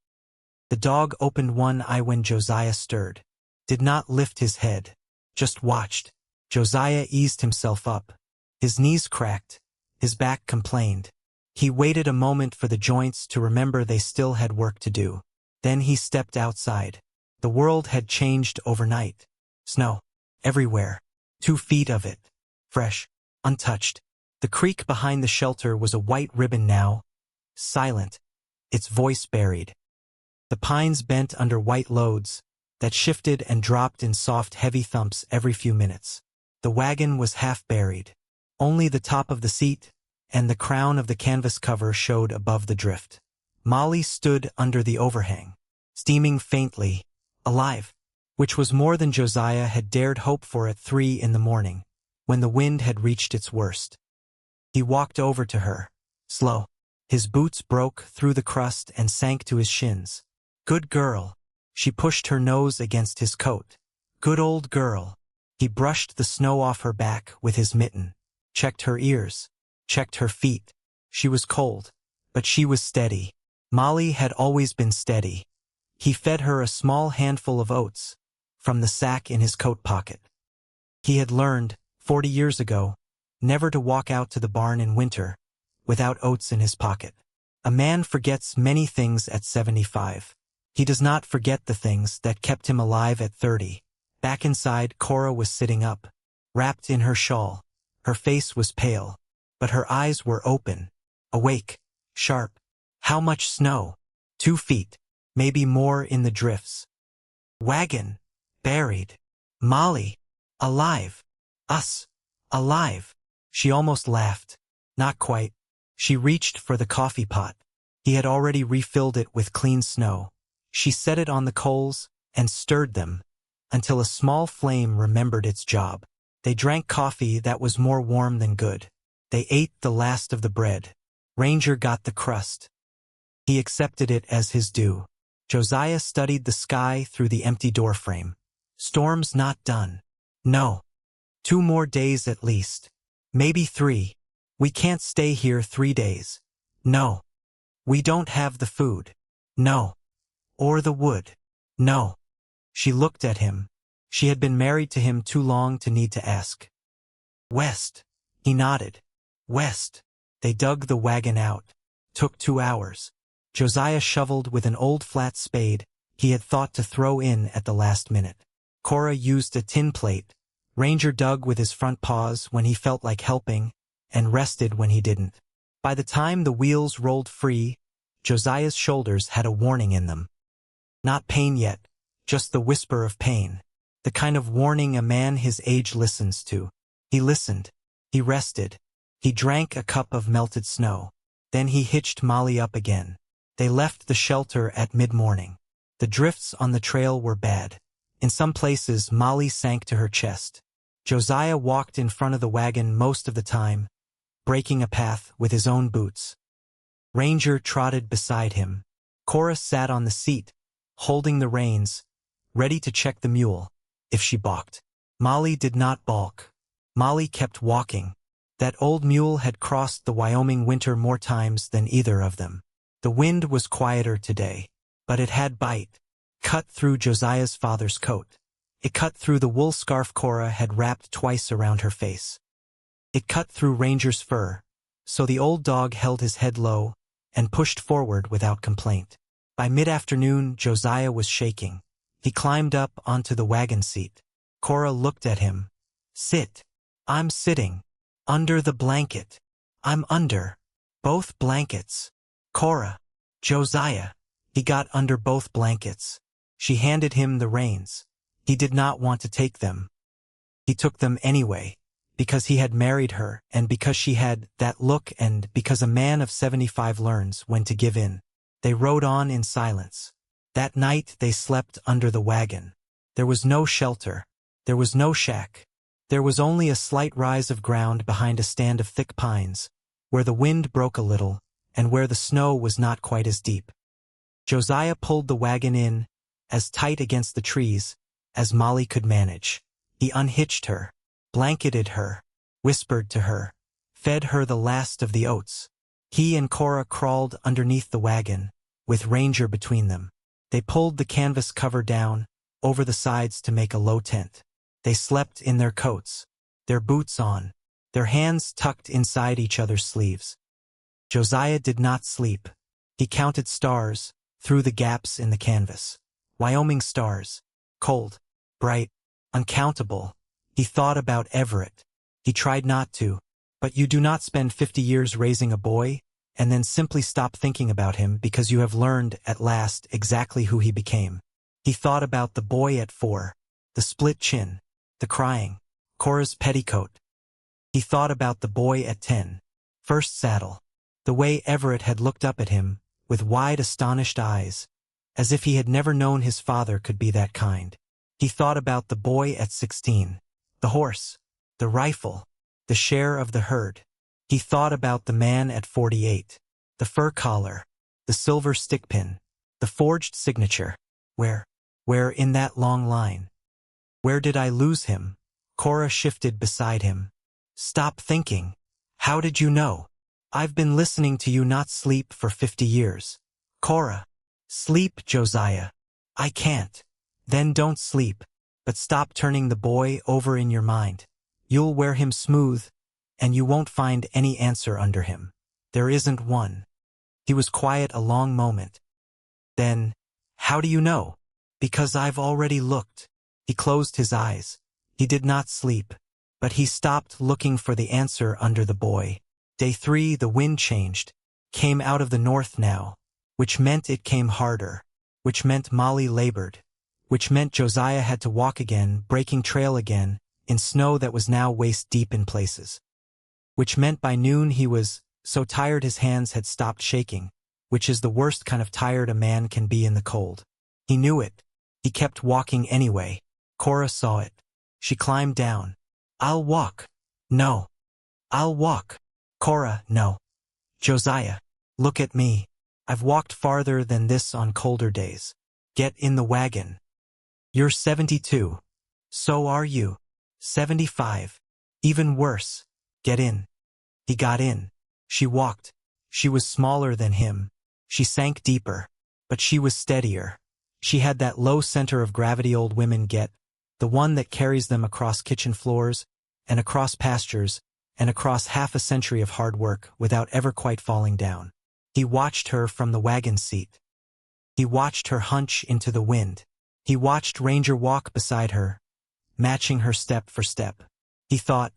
Speaker 1: The dog opened one eye when Josiah stirred, did not lift his head, just watched. Josiah eased himself up. His knees cracked. His back complained. He waited a moment for the joints to remember they still had work to do. Then he stepped outside. The world had changed overnight. Snow. Everywhere. 2 feet of it. Fresh. Untouched. The creek behind the shelter was a white ribbon now. Silent. Its voice buried. The pines bent under white loads. that shifted and dropped in soft, heavy thumps every few minutes. The wagon was half buried. Only the top of the seat and the crown of the canvas cover showed above the drift. Molly stood under the overhang, steaming faintly, alive, which was more than Josiah had dared hope for at 3 in the morning, when the wind had reached its worst. He walked over to her, slow. His boots broke through the crust and sank to his shins. "Good girl." She pushed her nose against his coat. "Good old girl." He brushed the snow off her back with his mitten, checked her ears, checked her feet. She was cold, but she was steady. Molly had always been steady. He fed her a small handful of oats from the sack in his coat pocket. He had learned, 40 years ago, never to walk out to the barn in winter without oats in his pocket. A man forgets many things at 75. He does not forget the things that kept him alive at 30. Back inside, Cora was sitting up, wrapped in her shawl. Her face was pale, but her eyes were open, awake, sharp. How much snow? 2 feet, maybe more in the drifts. Wagon, buried. Molly, alive. Us, alive. She almost laughed. Not quite. She reached for the coffee pot. He had already refilled it with clean snow. She set it on the coals and stirred them until a small flame remembered its job. They drank coffee that was more warm than good. They ate the last of the bread. Ranger got the crust. He accepted it as his due. Josiah studied the sky through the empty doorframe. Storm's not done. No. 2 more days at least. Maybe 3. We can't stay here 3 days. No. We don't have the food. No. Or the wood. No. She looked at him. She had been married to him too long to need to ask. West. He nodded. West. They dug the wagon out. Took 2 hours. Josiah shoveled with an old flat spade he had thought to throw in at the last minute. Cora used a tin plate. Ranger dug with his front paws when he felt like helping, and rested when he didn't. By the time the wheels rolled free, Josiah's shoulders had a warning in them. Not pain yet, just the whisper of pain. The kind of warning a man his age listens to. He listened. He rested. He drank a cup of melted snow. Then he hitched Molly up again. They left the shelter at mid-morning. The drifts on the trail were bad. In some places, Molly sank to her chest. Josiah walked in front of the wagon most of the time, breaking a path with his own boots. Ranger trotted beside him. Cora sat on the seat, holding the reins, ready to check the mule if she balked. Molly did not balk. Molly kept walking. That old mule had crossed the Wyoming winter more times than either of them. The wind was quieter today, but it had bite. Cut through Josiah's father's coat. It cut through the wool scarf Cora had wrapped twice around her face. It cut through Ranger's fur, so the old dog held his head low and pushed forward without complaint. By mid-afternoon, Josiah was shaking. He climbed up onto the wagon seat. Cora looked at him. Sit. I'm sitting. Under the blanket. I'm under. Both blankets. Cora. Josiah. He got under both blankets. She handed him the reins. He did not want to take them. He took them anyway, because he had married her and because she had that look and because a man of 75 learns when to give in. They rode on in silence. That night they slept under the wagon. There was no shelter. There was no shack. There was only a slight rise of ground behind a stand of thick pines, where the wind broke a little and where the snow was not quite as deep. Josiah pulled the wagon in, as tight against the trees as Molly could manage. He unhitched her, blanketed her, whispered to her, fed her the last of the oats. He and Cora crawled underneath the wagon, with Ranger between them. They pulled the canvas cover down, over the sides to make a low tent. They slept in their coats, their boots on, their hands tucked inside each other's sleeves. Josiah did not sleep. He counted stars through the gaps in the canvas. Wyoming stars. Cold, bright, uncountable. He thought about Everett. He tried not to, but you do not spend 50 years raising a boy and then simply stop thinking about him because you have learned at last exactly who he became. He thought about the boy at 4, the split chin, the crying, Cora's petticoat. He thought about the boy at 10, first saddle, the way Everett had looked up at him, with wide astonished eyes, as if he had never known his father could be that kind. He thought about the boy at 16, the horse, the rifle, the share of the herd. He thought about the man at 48, the fur collar, the silver stickpin, the forged signature. Where in that long line? Where did I lose him? Cora shifted beside him. Stop thinking. How did you know? I've been listening to you not sleep for 50 years. Cora. Sleep, Josiah. I can't. Then don't sleep, but stop turning the boy over in your mind. You'll wear him smooth, and you won't find any answer under him. There isn't one. He was quiet a long moment. Then, how do you know? Because I've already looked. He closed his eyes. He did not sleep, but he stopped looking for the answer under the boy. Day 3, the wind changed, came out of the north now, which meant it came harder, which meant Molly labored, which meant Josiah had to walk again, breaking trail again, in snow that was now waist-deep in places. Which meant by noon he was so tired his hands had stopped shaking, which is the worst kind of tired a man can be in the cold. He knew it. He kept walking anyway. Cora saw it. She climbed down. I'll walk. No. I'll walk. Cora, no. Josiah, look at me. I've walked farther than this on colder days. Get in the wagon. You're 72. So are you. 75. Even worse. Get in. He got in. She walked. She was smaller than him. She sank deeper. But she was steadier. She had that low center of gravity old women get, the one that carries them across kitchen floors, and across pastures, and across half a century of hard work without ever quite falling down. He watched her from the wagon seat. He watched her hunch into the wind. He watched Ranger walk beside her, matching her step for step. He thought,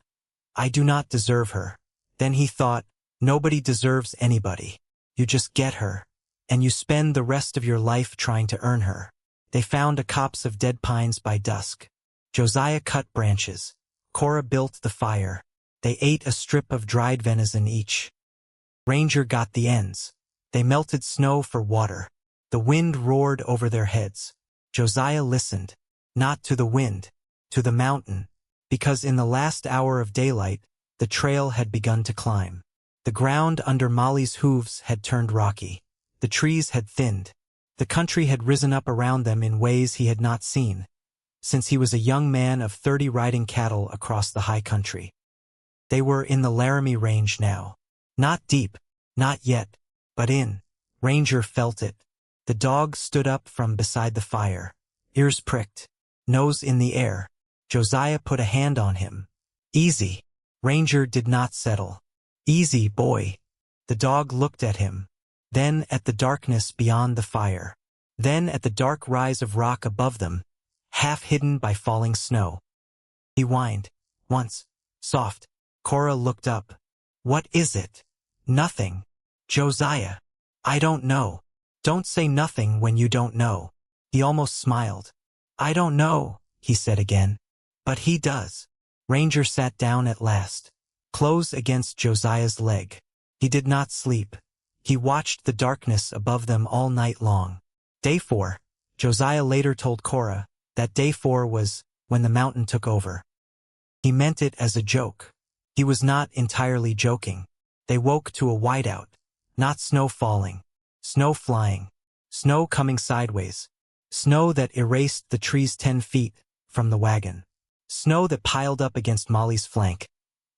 Speaker 1: I do not deserve her. Then he thought, nobody deserves anybody. You just get her, and you spend the rest of your life trying to earn her. They found a copse of dead pines by dusk. Josiah cut branches. Cora built the fire. They ate a strip of dried venison each. Ranger got the ends. They melted snow for water. The wind roared over their heads. Josiah listened, not to the wind, to the mountain, because in the last hour of daylight, the trail had begun to climb. The ground under Molly's hooves had turned rocky. The trees had thinned. The country had risen up around them in ways he had not seen, since he was a young man of 30 riding cattle across the high country. They were in the Laramie Range now. Not deep, not yet, but in. Ranger felt it. The dog stood up from beside the fire, ears pricked, nose in the air. Josiah put a hand on him. Easy. Ranger did not settle. Easy, boy. The dog looked at him, then at the darkness beyond the fire, then at the dark rise of rock above them, half hidden by falling snow. He whined, once, soft. Cora looked up. What is it? Nothing. Josiah. I don't know. Don't say nothing when you don't know. He almost smiled. I don't know, he said again. But he does. Ranger sat down at last, close against Josiah's leg. He did not sleep. He watched the darkness above them all night long. Day 4. Josiah later told Cora that day 4 was when the mountain took over. He meant it as a joke. He was not entirely joking. They woke to a whiteout. Not snow falling. Snow flying. Snow coming sideways. Snow that erased the trees 10 feet from the wagon. Snow that piled up against Molly's flank.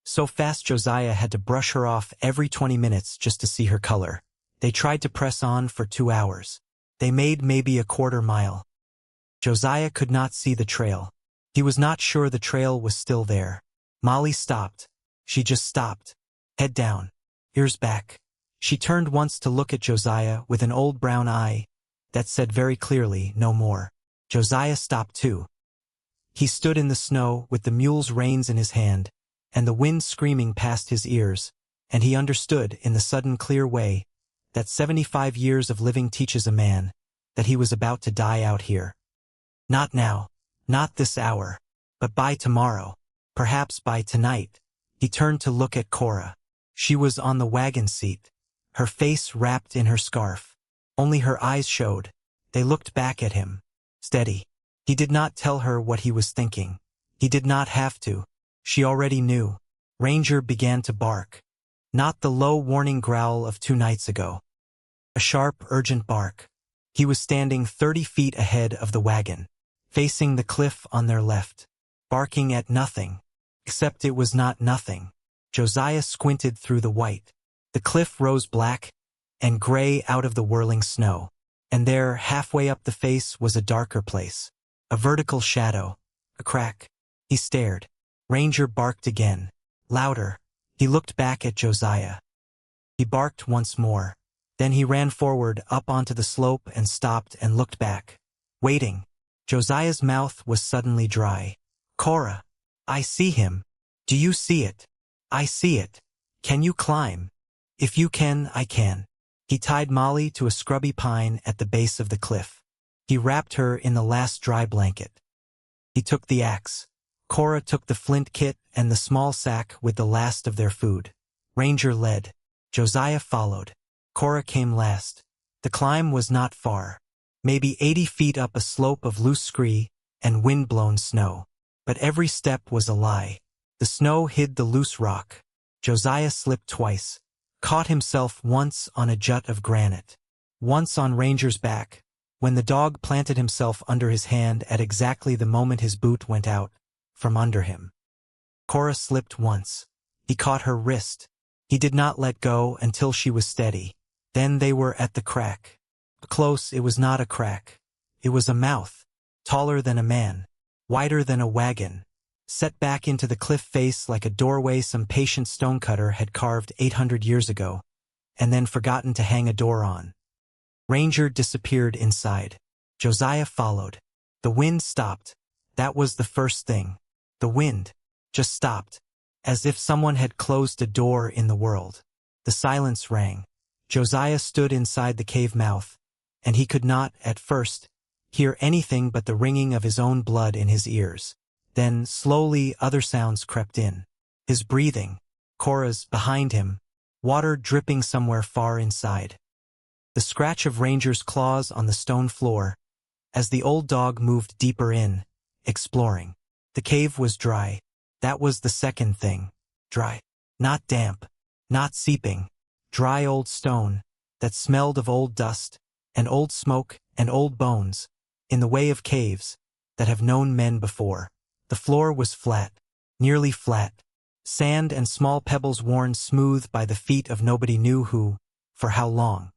Speaker 1: So fast Josiah had to brush her off every 20 minutes just to see her color. They tried to press on for 2 hours. They made maybe a quarter mile. Josiah could not see the trail. He was not sure the trail was still there. Molly stopped. She just stopped. Head down. Ears back. She turned once to look at Josiah with an old brown eye that said very clearly, no more. Josiah stopped too. He stood in the snow with the mule's reins in his hand, and the wind screaming past his ears, and he understood in the sudden clear way that 75 years of living teaches a man that he was about to die out here. Not now, not this hour, but by tomorrow, perhaps by tonight. He turned to look at Cora. She was on the wagon seat, her face wrapped in her scarf. Only her eyes showed. They looked back at him. Steady. He did not tell her what he was thinking. He did not have to. She already knew. Ranger began to bark. Not the low warning growl of 2 nights ago. A sharp, urgent bark. He was standing 30 feet ahead of the wagon, facing the cliff on their left, barking at nothing. Except it was not nothing. Josiah squinted through the white. The cliff rose black and gray out of the whirling snow, and there, halfway up the face, was a darker place. A vertical shadow. A crack. He stared. Ranger barked again. Louder. He looked back at Josiah. He barked once more. Then he ran forward up onto the slope and stopped and looked back. Waiting. Josiah's mouth was suddenly dry. Cora. I see him. Do you see it? I see it. Can you climb? If you can, I can. He tied Molly to a scrubby pine at the base of the cliff. He wrapped her in the last dry blanket. He took the axe. Cora took the flint kit and the small sack with the last of their food. Ranger led. Josiah followed. Cora came last. The climb was not far. Maybe 80 feet up a slope of loose scree and wind-blown snow. But every step was a lie. The snow hid the loose rock. Josiah slipped twice. Caught himself once on a jut of granite. Once on Ranger's back, when the dog planted himself under his hand at exactly the moment his boot went out from under him. Cora slipped once. He caught her wrist. He did not let go until she was steady. Then they were at the crack. Close, it was not a crack. It was a mouth, taller than a man, wider than a wagon, set back into the cliff face like a doorway some patient stonecutter had carved 800 years ago, and then forgotten to hang a door on. Ranger disappeared inside. Josiah followed. The wind stopped. That was the first thing. The wind just stopped, as if someone had closed a door in the world. The silence rang. Josiah stood inside the cave mouth, and he could not, at first, hear anything but the ringing of his own blood in his ears. Then, slowly, other sounds crept in. His breathing, Cora's behind him, water dripping somewhere far inside. The scratch of Ranger's claws on the stone floor, as the old dog moved deeper in, exploring. The cave was dry. That was the second thing. Dry. Not damp. Not seeping. Dry old stone, that smelled of old dust, and old smoke, and old bones, in the way of caves, that have known men before. The floor was flat, nearly flat, sand and small pebbles worn smooth by the feet of nobody knew who, for how long.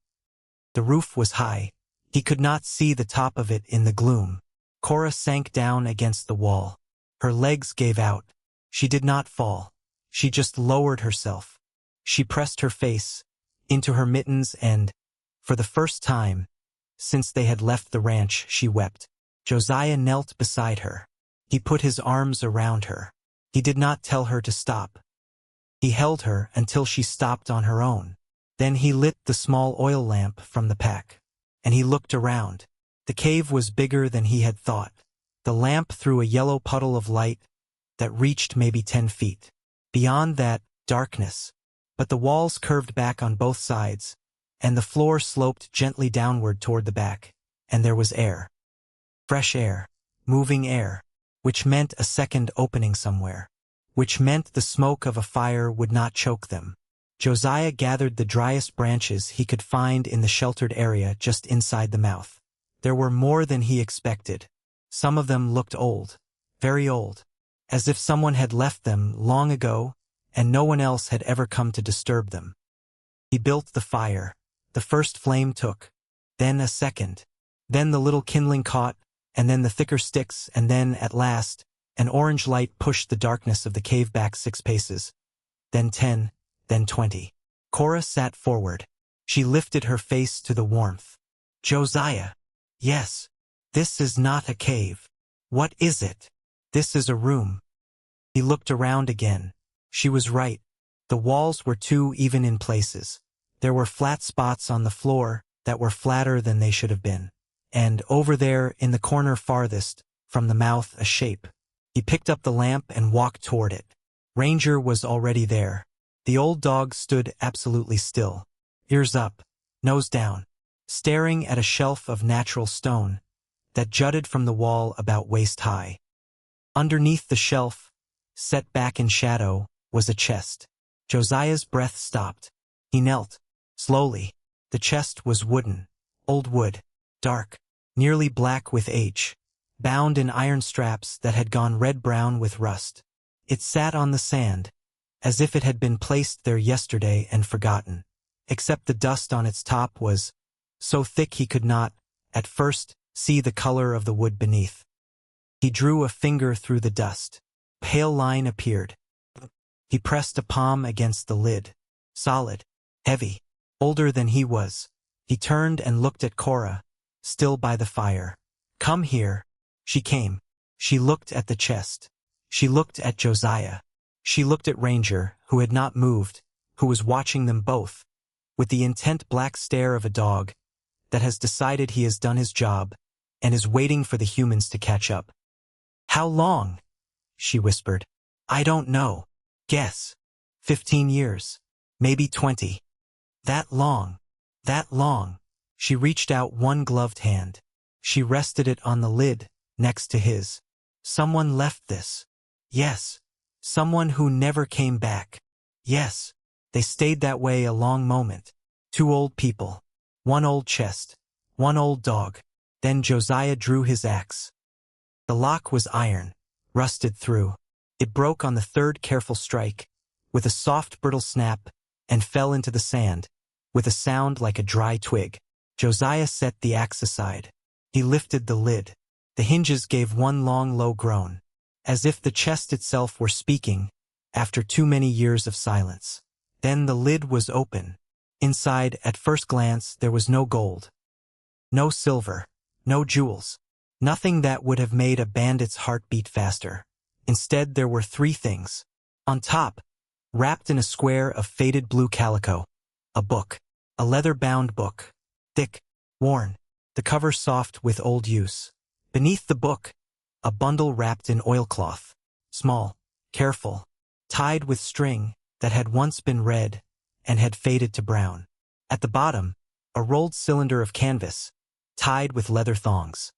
Speaker 1: The roof was high. He could not see the top of it in the gloom. Cora sank down against the wall. Her legs gave out. She did not fall. She just lowered herself. She pressed her face into her mittens and, for the first time since they had left the ranch, she wept. Josiah knelt beside her. He put his arms around her. He did not tell her to stop. He held her until she stopped on her own. Then he lit the small oil lamp from the pack, and he looked around. The cave was bigger than he had thought. The lamp threw a yellow puddle of light that reached maybe 10 feet. Beyond that, darkness. But the walls curved back on both sides, and the floor sloped gently downward toward the back, and there was air. Fresh air. Moving air. Which meant a second opening somewhere. Which meant the smoke of a fire would not choke them. Josiah gathered the driest branches he could find in the sheltered area just inside the mouth. There were more than he expected. Some of them looked old. Very old. As if someone had left them long ago, and no one else had ever come to disturb them. He built the fire. The first flame took. Then a second. Then the little kindling caught, and then the thicker sticks, and then, at last, an orange light pushed the darkness of the cave back 6 paces. Then 10, then 20. Cora sat forward. She lifted her face to the warmth. Josiah. Yes. This is not a cave. What is it? This is a room. He looked around again. She was right. The walls were too even in places. There were flat spots on the floor that were flatter than they should have been. and over there in the corner farthest from the mouth a shape. He picked up the lamp and walked toward it. Ranger was already there. The old dog stood absolutely still, ears up, nose down, staring at a shelf of natural stone that jutted from the wall about waist high. Underneath the shelf, set back in shadow, was a chest. Josiah's breath stopped. He knelt, slowly. The chest was wooden, old wood, dark, nearly black with age, bound in iron straps that had gone red-brown with rust. It sat on the sand, as if it had been placed there yesterday and forgotten, except the dust on its top was so thick he could not, at first, see the color of the wood beneath. He drew a finger through the dust. A pale line appeared. He pressed a palm against the lid. Solid, heavy, older than he was. He turned and looked at Cora, still by the fire. "Come here." She came. She looked at the chest. She looked at Josiah. She looked at Ranger, who had not moved, who was watching them both, with the intent black stare of a dog that has decided he has done his job and is waiting for the humans to catch up. "How long?" she whispered. "I don't know. Guess. 15 years. Maybe 20. That long. That long." She reached out one gloved hand. She rested it on the lid, next to his. "Someone left this." "Yes. Someone who never came back." "Yes." They stayed that way a long moment. 2 old people. 1 old chest. 1 old dog. Then Josiah drew his axe. The lock was iron, rusted through. It broke on the 3rd careful strike, with a soft brittle snap, and fell into the sand, with a sound like a dry twig. Josiah set the axe aside. He lifted the lid. The hinges gave one long low groan, as if the chest itself were speaking, after too many years of silence. Then the lid was open. Inside, at first glance, there was no gold. No silver. No jewels. Nothing that would have made a bandit's heart beat faster. Instead, there were 3 things. On top, wrapped in a square of faded blue calico, a book. A leather-bound book. Thick, worn, the cover soft with old use. Beneath the book, a bundle wrapped in oilcloth. Small, careful, tied with string that had once been red and had faded to brown. At the bottom, a rolled cylinder of canvas, tied with leather thongs.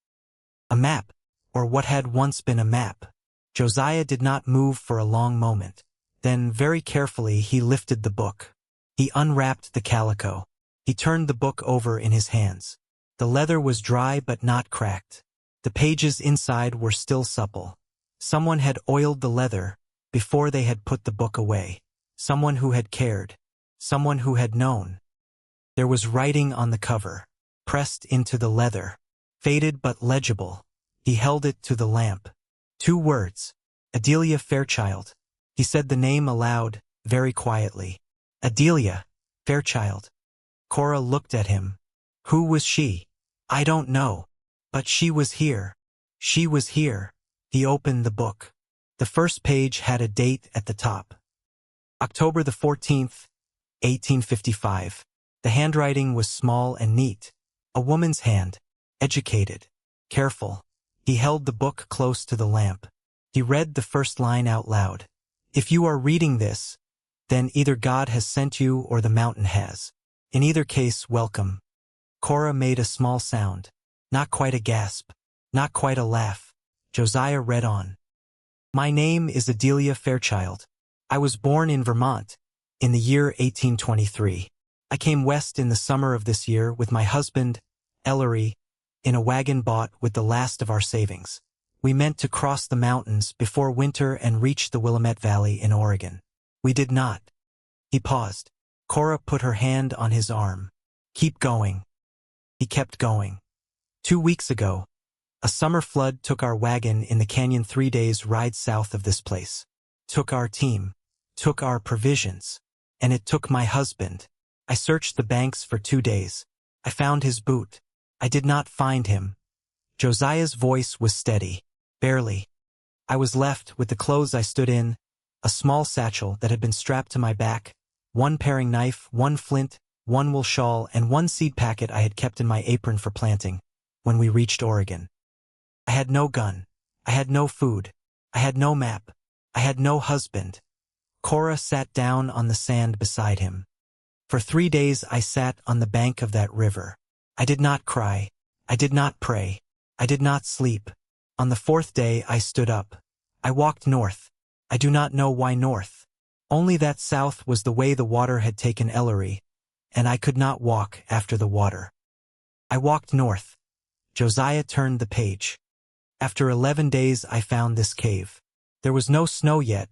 Speaker 1: A map, or what had once been a map. Josiah did not move for a long moment. Then, very carefully, he lifted the book. He unwrapped the calico. He turned the book over in his hands. The leather was dry but not cracked. The pages inside were still supple. Someone had oiled the leather before they had put the book away. Someone who had cared. Someone who had known. There was writing on the cover, pressed into the leather. Faded but legible. He held it to the lamp. 2 words. Adelia Fairchild. He said the name aloud, very quietly. Adelia Fairchild. Cora looked at him. Who was she? I don't know. But she was here. She was here. He opened the book. The first page had a date at the top. October the 14th, 1855. The handwriting was small and neat. A woman's hand. Educated. Careful. He held the book close to the lamp. He read the first line out loud. If you are reading this, then either God has sent you or the mountain has. In either case, welcome. Cora made a small sound. Not quite a gasp. Not quite a laugh. Josiah read on. My name is Adelia Fairchild. I was born in Vermont, in the year 1823. I came west in the summer of this year with my husband, Ellery, in a wagon bought with the last of our savings. We meant to cross the mountains before winter and reach the Willamette Valley in Oregon. We did not. He paused. Cora put her hand on his arm. Keep going. He kept going. 2 weeks ago, a summer flood took our wagon in the canyon 3 days' ride south of this place. Took our team. Took our provisions. And it took my husband. I searched the banks for 2 days. I found his boot. I did not find him. Josiah's voice was steady. Barely. I was left with the clothes I stood in, a small satchel that had been strapped to my back, 1 paring knife, 1 flint, 1 wool shawl, and 1 seed packet I had kept in my apron for planting. when we reached Oregon. I had no gun. I had no food. I had no map. I had no husband. Cora sat down on the sand beside him. For 3 days I sat on the bank of that river. I did not cry. I did not pray. I did not sleep. On the 4th day I stood up. I walked north. I do not know why north. Only that south was the way the water had taken Ellery, and I could not walk after the water. I walked north. Josiah turned the page. After 11 days I found this cave. There was no snow yet,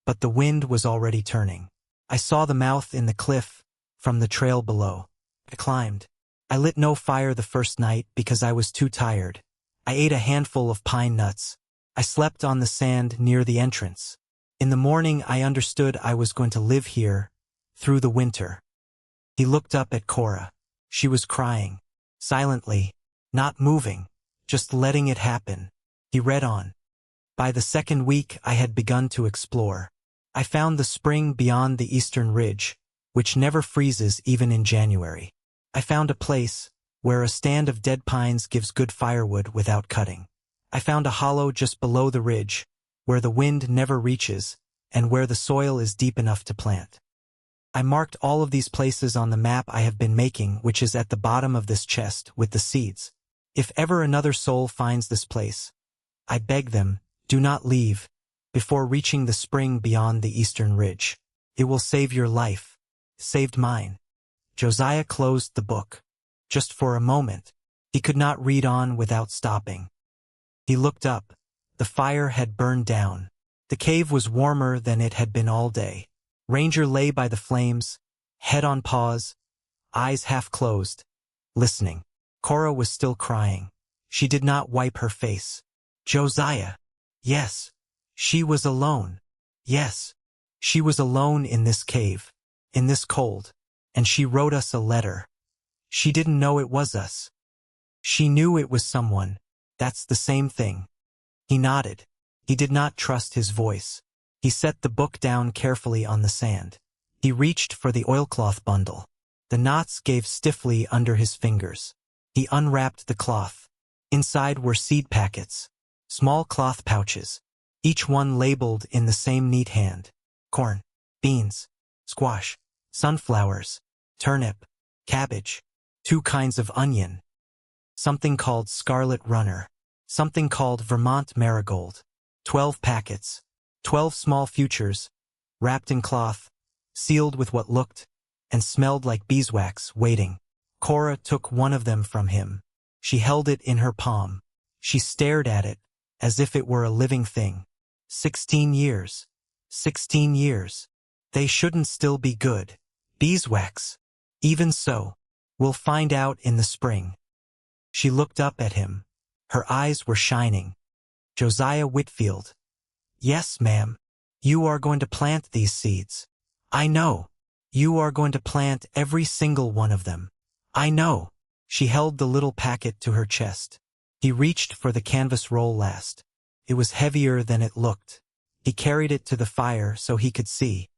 Speaker 1: but the wind was already turning. I saw the mouth in the cliff from the trail below. I climbed. I lit no fire the first night because I was too tired. I ate a handful of pine nuts. I slept on the sand near the entrance. In the morning I understood I was going to live here through the winter. He looked up at Cora. She was crying. Silently, not moving, just letting it happen. He read on. By the 2nd week I had begun to explore. I found the spring beyond the eastern ridge, which never freezes even in January. I found a place where a stand of dead pines gives good firewood without cutting. I found a hollow just below the ridge, where the wind never reaches, and where the soil is deep enough to plant. I marked all of these places on the map I have been making, which is at the bottom of this chest with the seeds. If ever another soul finds this place, I beg them, do not leave before reaching the spring beyond the eastern ridge. It will save your life. Saved mine. Josiah closed the book. Just for a moment. He could not read on without stopping. He looked up. The fire had burned down. The cave was warmer than it had been all day. Ranger lay by the flames, head on paws, eyes half closed, listening. Cora was still crying. She did not wipe her face. Josiah. Yes. She was alone. Yes. She was alone in this cave, in this cold, and she wrote us a letter. She didn't know it was us. She knew it was someone. That's the same thing. He nodded. He did not trust his voice. He set the book down carefully on the sand. He reached for the oilcloth bundle. The knots gave stiffly under his fingers. He unwrapped the cloth. Inside were seed packets, small cloth pouches, each one labeled in the same neat hand. Corn, beans, squash, sunflowers, turnip, cabbage, 2 kinds of onion, something called scarlet runner, something called Vermont marigold, 12 packets, 12 small futures, wrapped in cloth, sealed with what looked and smelled like beeswax, waiting. Cora took one of them from him. She held it in her palm. She stared at it, as if it were a living thing. 16 years. 16 years. They shouldn't still be good. Beeswax. Even so. We'll find out in the spring. She looked up at him. Her eyes were shining. Josiah Whitfield. Yes, ma'am. You are going to plant these seeds. I know. You are going to plant every single one of them. I know. She held the little packet to her chest. He reached for the canvas roll last. It was heavier than it looked. He carried it to the fire so he could see.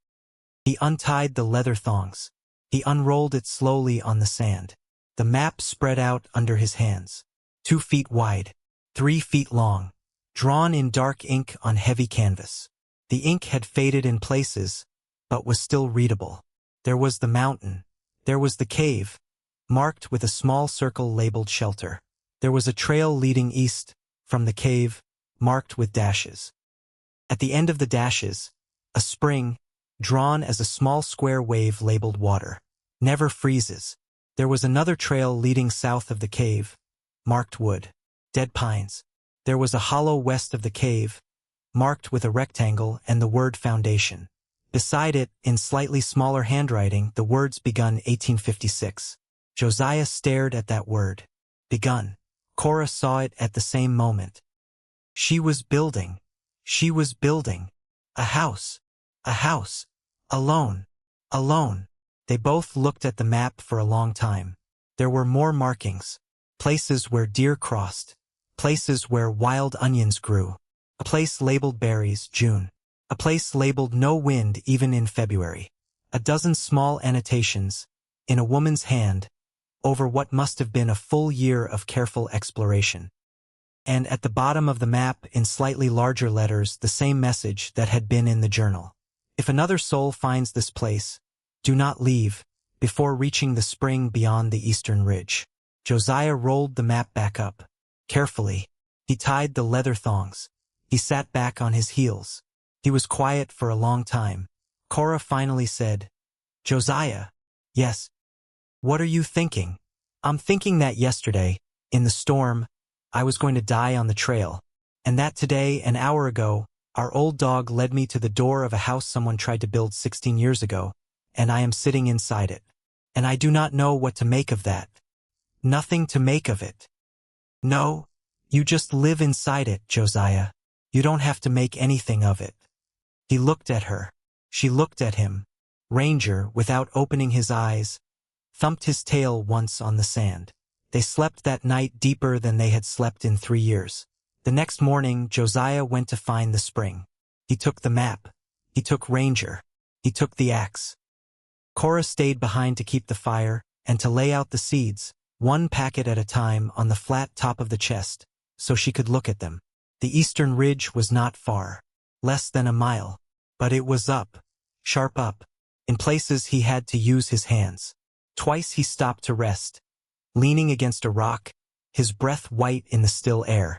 Speaker 1: He untied the leather thongs. He unrolled it slowly on the sand. The map spread out under his hands. 2 feet wide, 3 feet long, drawn in dark ink on heavy canvas. The ink had faded in places, but was still readable. There was the mountain. There was the cave, marked with a small circle labeled shelter. There was a trail leading east from the cave, marked with dashes. At the end of the dashes, a spring, drawn as a small square wave labeled water. Never freezes. There was another trail leading south of the cave, marked wood, dead pines. There was a hollow west of the cave, marked with a rectangle and the word foundation. Beside it, in slightly smaller handwriting, the words begun 1856. Josiah stared at that word. Begun. Cora saw it at the same moment. She was building. She was building. A house. A house. Alone. Alone. They both looked at the map for a long time. There were more markings. Places where deer crossed. Places where wild onions grew. A place labeled berries, June. A place labeled no wind even in February. A dozen small annotations, in a woman's hand, over what must have been a full year of careful exploration. And at the bottom of the map, in slightly larger letters, the same message that had been in the journal. If another soul finds this place, do not leave before reaching the spring beyond the eastern ridge. Josiah rolled the map back up. Carefully, he tied the leather thongs. He sat back on his heels. He was quiet for a long time. Cora finally said, "Josiah." "Yes." "What are you thinking?" "I'm thinking that yesterday, in the storm, I was going to die on the trail, and that today, an hour ago, our old dog led me to the door of a house someone tried to build 16 years ago, and I am sitting inside it. And I do not know what to make of that." "Nothing to make of it." "No, you just live inside it, Josiah. You don't have to make anything of it." He looked at her. She looked at him. Ranger, without opening his eyes, thumped his tail once on the sand. They slept that night deeper than they had slept in 3 years. The next morning, Josiah went to find the spring. He took the map. He took Ranger. He took the axe. Cora stayed behind to keep the fire and to lay out the seeds, one packet at a time, on the flat top of the chest, so she could look at them. The eastern ridge was not far, less than a mile, but it was up, sharp up. In places he had to use his hands. Twice he stopped to rest, leaning against a rock, his breath white in the still air.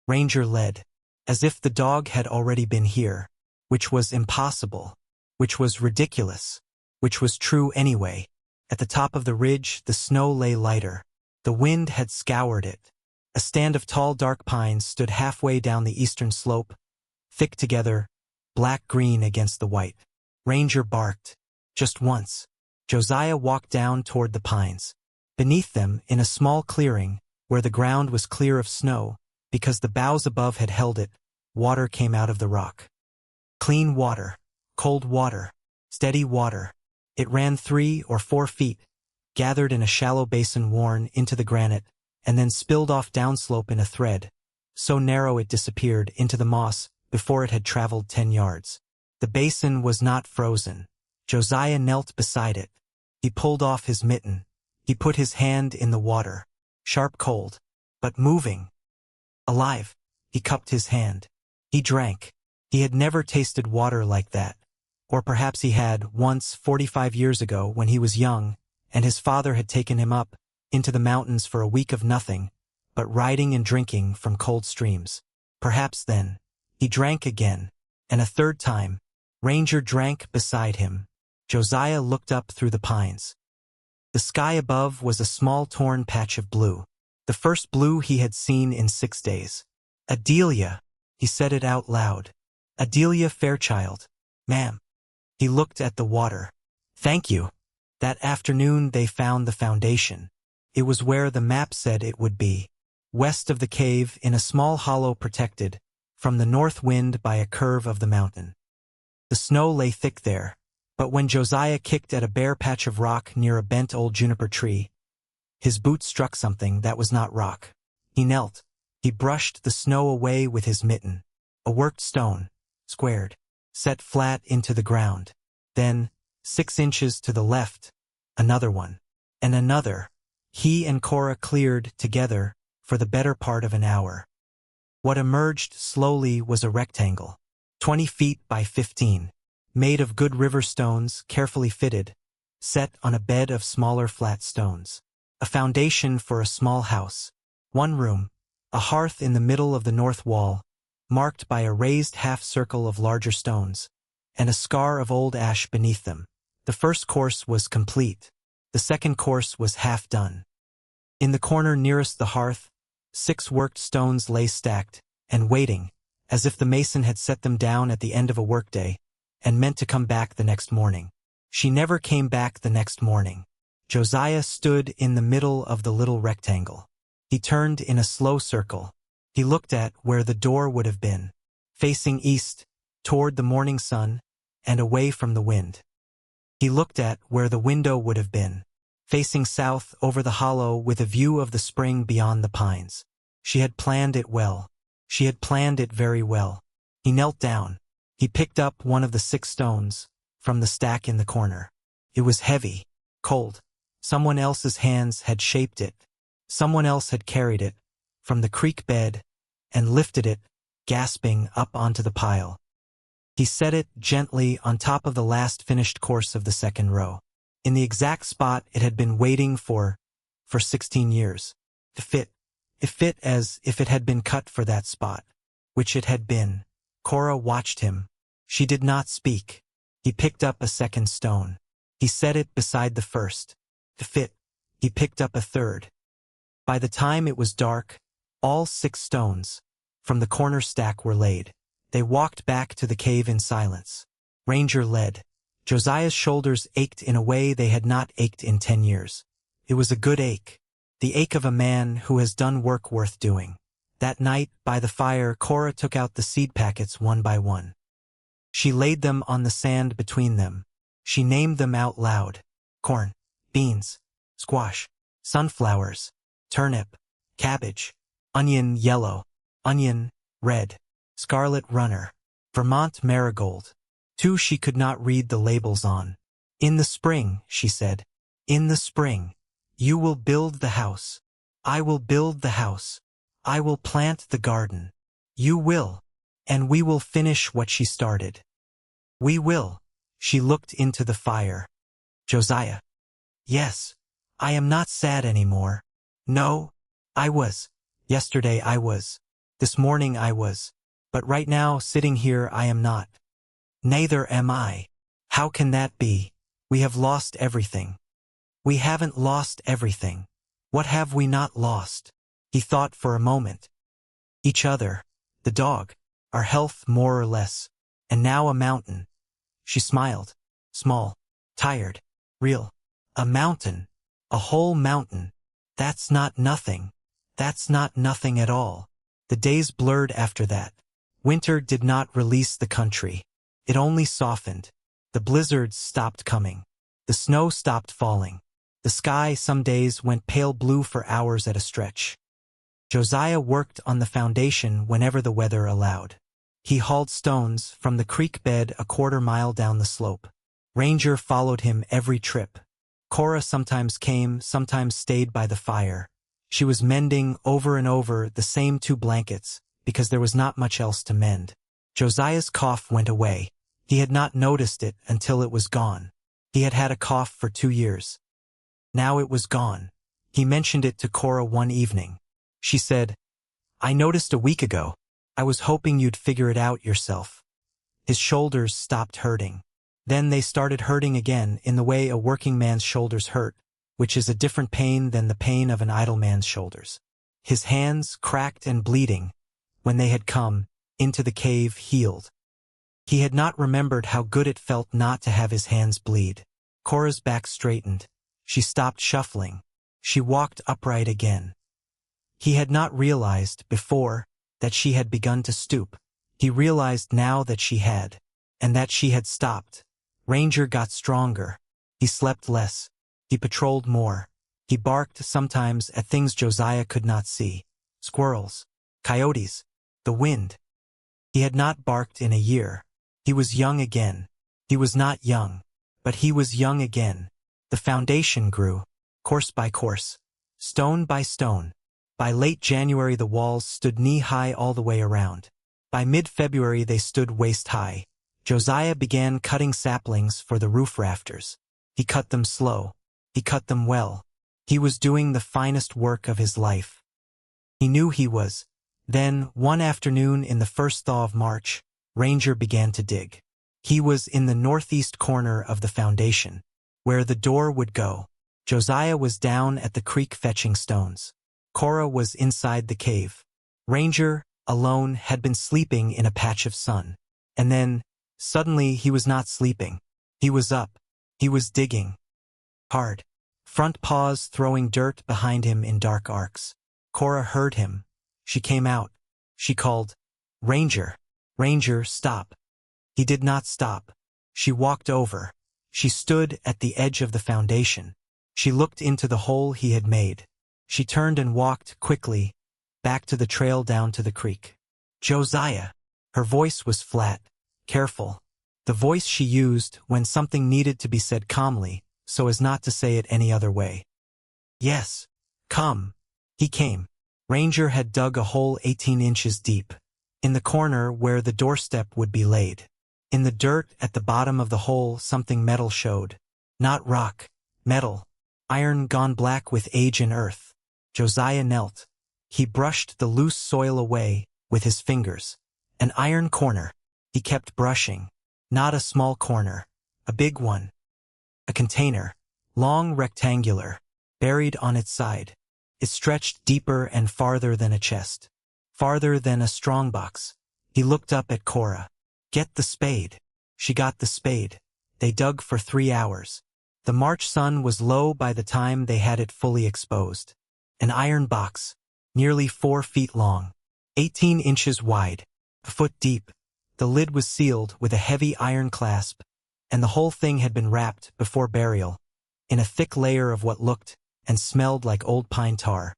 Speaker 1: Ranger led, as if the dog had already been here, which was impossible, which was ridiculous, which was true anyway. At the top of the ridge, the snow lay lighter. The wind had scoured it. A stand of tall dark pines stood halfway down the eastern slope, thick together, black-green against the white. Ranger barked, just once. Josiah walked down toward the pines. Beneath them, in a small clearing, where the ground was clear of snow, because the boughs above had held it, water came out of the rock. Clean water, cold water, steady water. It ran 3 or 4 feet, gathered in a shallow basin worn into the granite, and then spilled off downslope in a thread, so narrow it disappeared into the moss before it had traveled 10 yards. The basin was not frozen. Josiah knelt beside it. He pulled off his mitten. He put his hand in the water, sharp cold, but moving. Alive. He cupped his hand. He drank. He had never tasted water like that. Or perhaps he had, once, 45 years ago, when he was young, and his father had taken him up into the mountains for a week of nothing, but riding and drinking from cold streams. Perhaps then. He drank again, and a third time. Ranger drank beside him. Josiah looked up through the pines. The sky above was a small torn patch of blue, the first blue he had seen in 6 days. "Adelia," he said it out loud. "Adelia Fairchild, ma'am." He looked at the water. "Thank you." That afternoon they found the foundation. It was where the map said it would be, west of the cave, in a small hollow protected from the north wind by a curve of the mountain. The snow lay thick there, but when Josiah kicked at a bare patch of rock near a bent old juniper tree, his boot struck something that was not rock. He knelt. He brushed the snow away with his mitten. A worked stone, squared, set flat into the ground. Then, 6 inches to the left, another one, and another. He and Cora cleared together for the better part of an hour. What emerged slowly was a rectangle, 20 feet by 15, made of good river stones, carefully fitted, set on a bed of smaller flat stones. A foundation for a small house. 1 room, a hearth in the middle of the north wall, marked by a raised half-circle of larger stones, and a scar of old ash beneath them. The first course was complete. The second course was half done. In the corner nearest the hearth, 6 worked stones lay stacked, and waiting, as if the mason had set them down at the end of a workday, and meant to come back the next morning. She never came back the next morning. Josiah stood in the middle of the little rectangle. He turned in a slow circle. He looked at where the door would have been, facing east, toward the morning sun, and away from the wind. He looked at where the window would have been, facing south over the hollow with a view of the spring beyond the pines. She had planned it well. She had planned it very well. He knelt down. He picked up one of the 6 stones from the stack in the corner. It was heavy, cold, Someone else's hands had shaped it. Someone else had carried it from the creek bed and lifted it, gasping, up onto the pile. He set it gently on top of the last finished course of the second row, in the exact spot it had been waiting for 16 years. It fit as if it had been cut for that spot, which it had been. Cora watched him. She did not speak. He picked up a second stone. He set it beside the first. He picked up a third. By the time it was dark, all 6 stones from the corner stack were laid. They walked back to the cave in silence. Ranger led. Josiah's shoulders ached in a way they had not ached in 10 years. It was a good ache. The ache of a man who has done work worth doing. That night, by the fire, Cora took out the seed packets one by one. She laid them on the sand between them. She named them out loud. Corn, beans, squash, sunflowers, turnip, cabbage, onion yellow, onion red, scarlet runner, Vermont marigold. 2 she could not read the labels on. In the spring, she said. In the spring. You will build the house. I will build the house. I will plant the garden. You will. And we will finish what she started. We will. She looked into the fire. Josiah. Yes. I am not sad anymore. No. I was. Yesterday I was. This morning I was. But right now, sitting here, I am not. Neither am I. How can that be? We have lost everything. We haven't lost everything. What have we not lost? He thought for a moment. Each other, the dog, our health more or less, and now a mountain. She smiled. Small, tired, real. A mountain. A whole mountain. That's not nothing. That's not nothing at all. The days blurred after that. Winter did not release the country. It only softened. The blizzards stopped coming. The snow stopped falling. The sky some days went pale blue for hours at a stretch. Josiah worked on the foundation whenever the weather allowed. He hauled stones from the creek bed a quarter-mile down the slope. Ranger followed him every trip. Cora sometimes came, sometimes stayed by the fire. She was mending over and over the same 2 blankets, because there was not much else to mend. Josiah's cough went away. He had not noticed it until it was gone. He had had a cough for 2 years. Now it was gone. He mentioned it to Cora one evening. She said, I noticed a week ago. I was hoping you'd figure it out yourself. His shoulders stopped hurting. Then they started hurting again in the way a working man's shoulders hurt, which is a different pain than the pain of an idle man's shoulders. His hands, cracked and bleeding, when they had come into the cave, healed. He had not remembered how good it felt not to have his hands bleed. Cora's back straightened. She stopped shuffling. She walked upright again. He had not realized before that she had begun to stoop. He realized now that she had, and that she had stopped. Ranger got stronger. He slept less. He patrolled more. He barked sometimes at things Josiah could not see. Squirrels, coyotes, the wind. He had not barked in a year. He was young again. He was not young, but he was young again. The foundation grew, course by course, stone by stone. By late January the walls stood knee-high all the way around. By mid-February they stood waist-high. Josiah began cutting saplings for the roof rafters. He cut them slow. He cut them well. He was doing the finest work of his life. He knew he was. Then, one afternoon in the first thaw of March, Ranger began to dig. He was in the northeast corner of the foundation, where the door would go. Josiah was down at the creek fetching stones. Cora was inside the cave. Ranger, alone, had been sleeping in a patch of sun. And then, suddenly, he was not sleeping. He was up. He was digging. Hard. Front paws throwing dirt behind him in dark arcs. Cora heard him. She came out. She called, Ranger. Ranger, stop. He did not stop. She walked over. She stood at the edge of the foundation. She looked into the hole he had made. She turned and walked quickly back to the trail down to the creek. Josiah. Her voice was flat, careful. The voice she used when something needed to be said calmly, so as not to say it any other way. Yes. Come. He came. Ranger had dug a hole 18 inches deep, in the corner where the doorstep would be laid. In the dirt at the bottom of the hole something metal showed. Not rock. Metal. Iron gone black with age and earth. Josiah knelt. He brushed the loose soil away with his fingers. An iron corner. He kept brushing. Not a small corner. A big one. A container. Long rectangular. Buried on its side. It stretched deeper and farther than a chest. Farther than a strongbox. He looked up at Cora. Get the spade. She got the spade. They dug for 3 hours. The March sun was low by the time they had it fully exposed. An iron box. Nearly 4 feet long. 18 inches wide. A foot deep. The lid was sealed with a heavy iron clasp, and the whole thing had been wrapped, before burial, in a thick layer of what looked and smelled like old pine tar.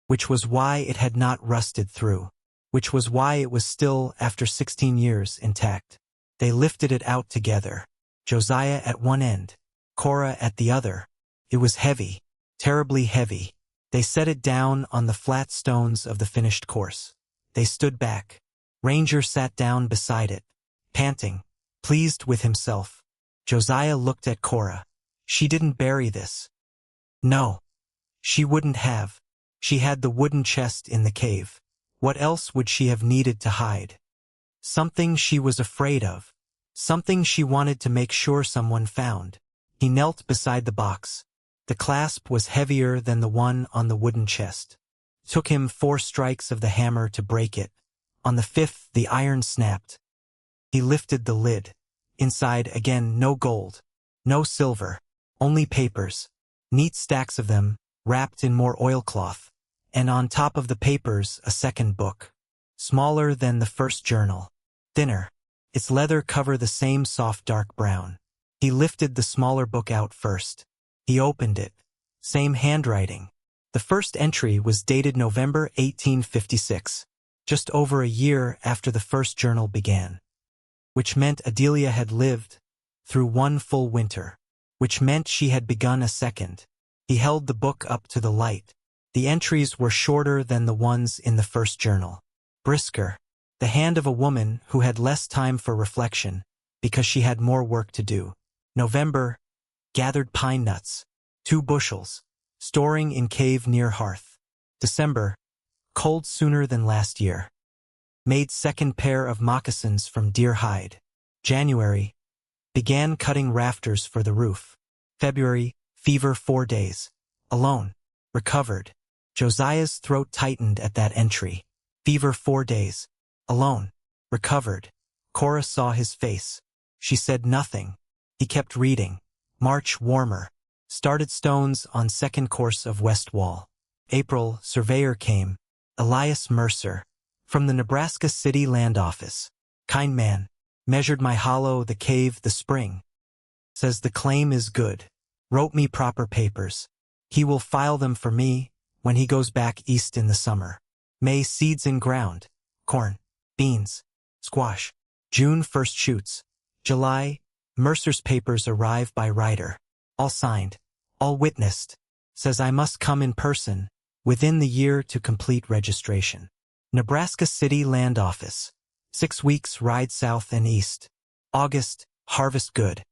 Speaker 1: Which was why it had not rusted through. Which was why it was still, after 16 years, intact. They lifted it out together. Josiah at one end, Cora at the other. It was heavy. Terribly heavy. They set it down on the flat stones of the finished course. They stood back. Ranger sat down beside it, panting, pleased with himself. Josiah looked at Cora. She didn't bury this. No. She wouldn't have. She had the wooden chest in the cave. What else would she have needed to hide? Something she was afraid of. Something she wanted to make sure someone found. He knelt beside the box. The clasp was heavier than the one on the wooden chest. It took him 4 strikes of the hammer to break it. On the 5th, the iron snapped. He lifted the lid. Inside, again, no gold. No silver. Only papers. Neat stacks of them, wrapped in more oilcloth. And on top of the papers, a second book. Smaller than the first journal. Thinner. Its leather cover the same soft dark brown. He lifted the smaller book out first. He opened it. Same handwriting. The first entry was dated November 1856, just over a year after the first journal began. Which meant Adelia had lived through 1 full winter. Which meant she had begun a second. He held the book up to the light. The entries were shorter than the ones in the first journal. Brisker. The hand of a woman who had less time for reflection, because she had more work to do. November. Gathered pine nuts. 2 bushels. Storing in cave near hearth. December. Cold sooner than last year. Made second pair of moccasins from deer hide. January. Began cutting rafters for the roof. February. Fever 4 days. Alone. Recovered. Josiah's throat tightened at that entry. Fever 4 days. Alone. Recovered. Cora saw his face. She said nothing. He kept reading. March warmer. Started stones on second course of west wall. April, surveyor came. Elias Mercer. From the Nebraska City Land Office. Kind man. Measured my hollow, the cave, the spring. Says the claim is good. Wrote me proper papers. He will file them for me when he goes back east in the summer. May seeds in ground. Corn. Beans. Squash. June first shoots. July. Mercer's papers arrive by rider. All signed. All witnessed. Says I must come in person within the year to complete registration. Nebraska City Land Office. 6 weeks ride south and east. August, harvest good.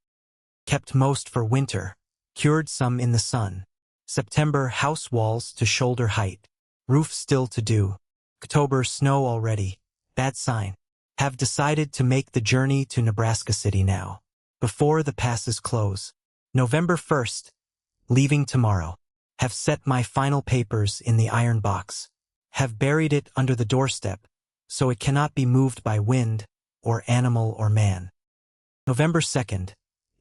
Speaker 1: Kept most for winter. Cured some in the sun. September, house walls to shoulder height. Roof still to do. October, snow already. Bad sign. Have decided to make the journey to Nebraska City now. Before the passes close. November 1st. Leaving tomorrow. Have set my final papers in the iron box. Have buried it under the doorstep, so it cannot be moved by wind, or animal or man. November 2nd.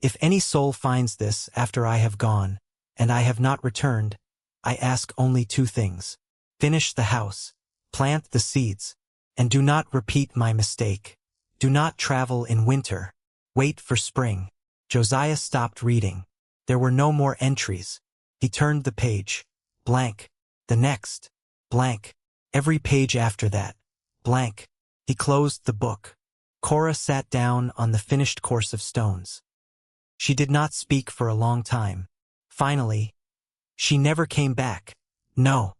Speaker 1: If any soul finds this after I have gone, and I have not returned, I ask only 2 things. Finish the house, plant the seeds, and do not repeat my mistake. Do not travel in winter. Wait for spring. Josiah stopped reading. There were no more entries. He turned the page. Blank. The next. Blank. Every page after that. Blank. He closed the book. Cora sat down on the finished course of stones. She did not speak for a long time. Finally, she never came back. No.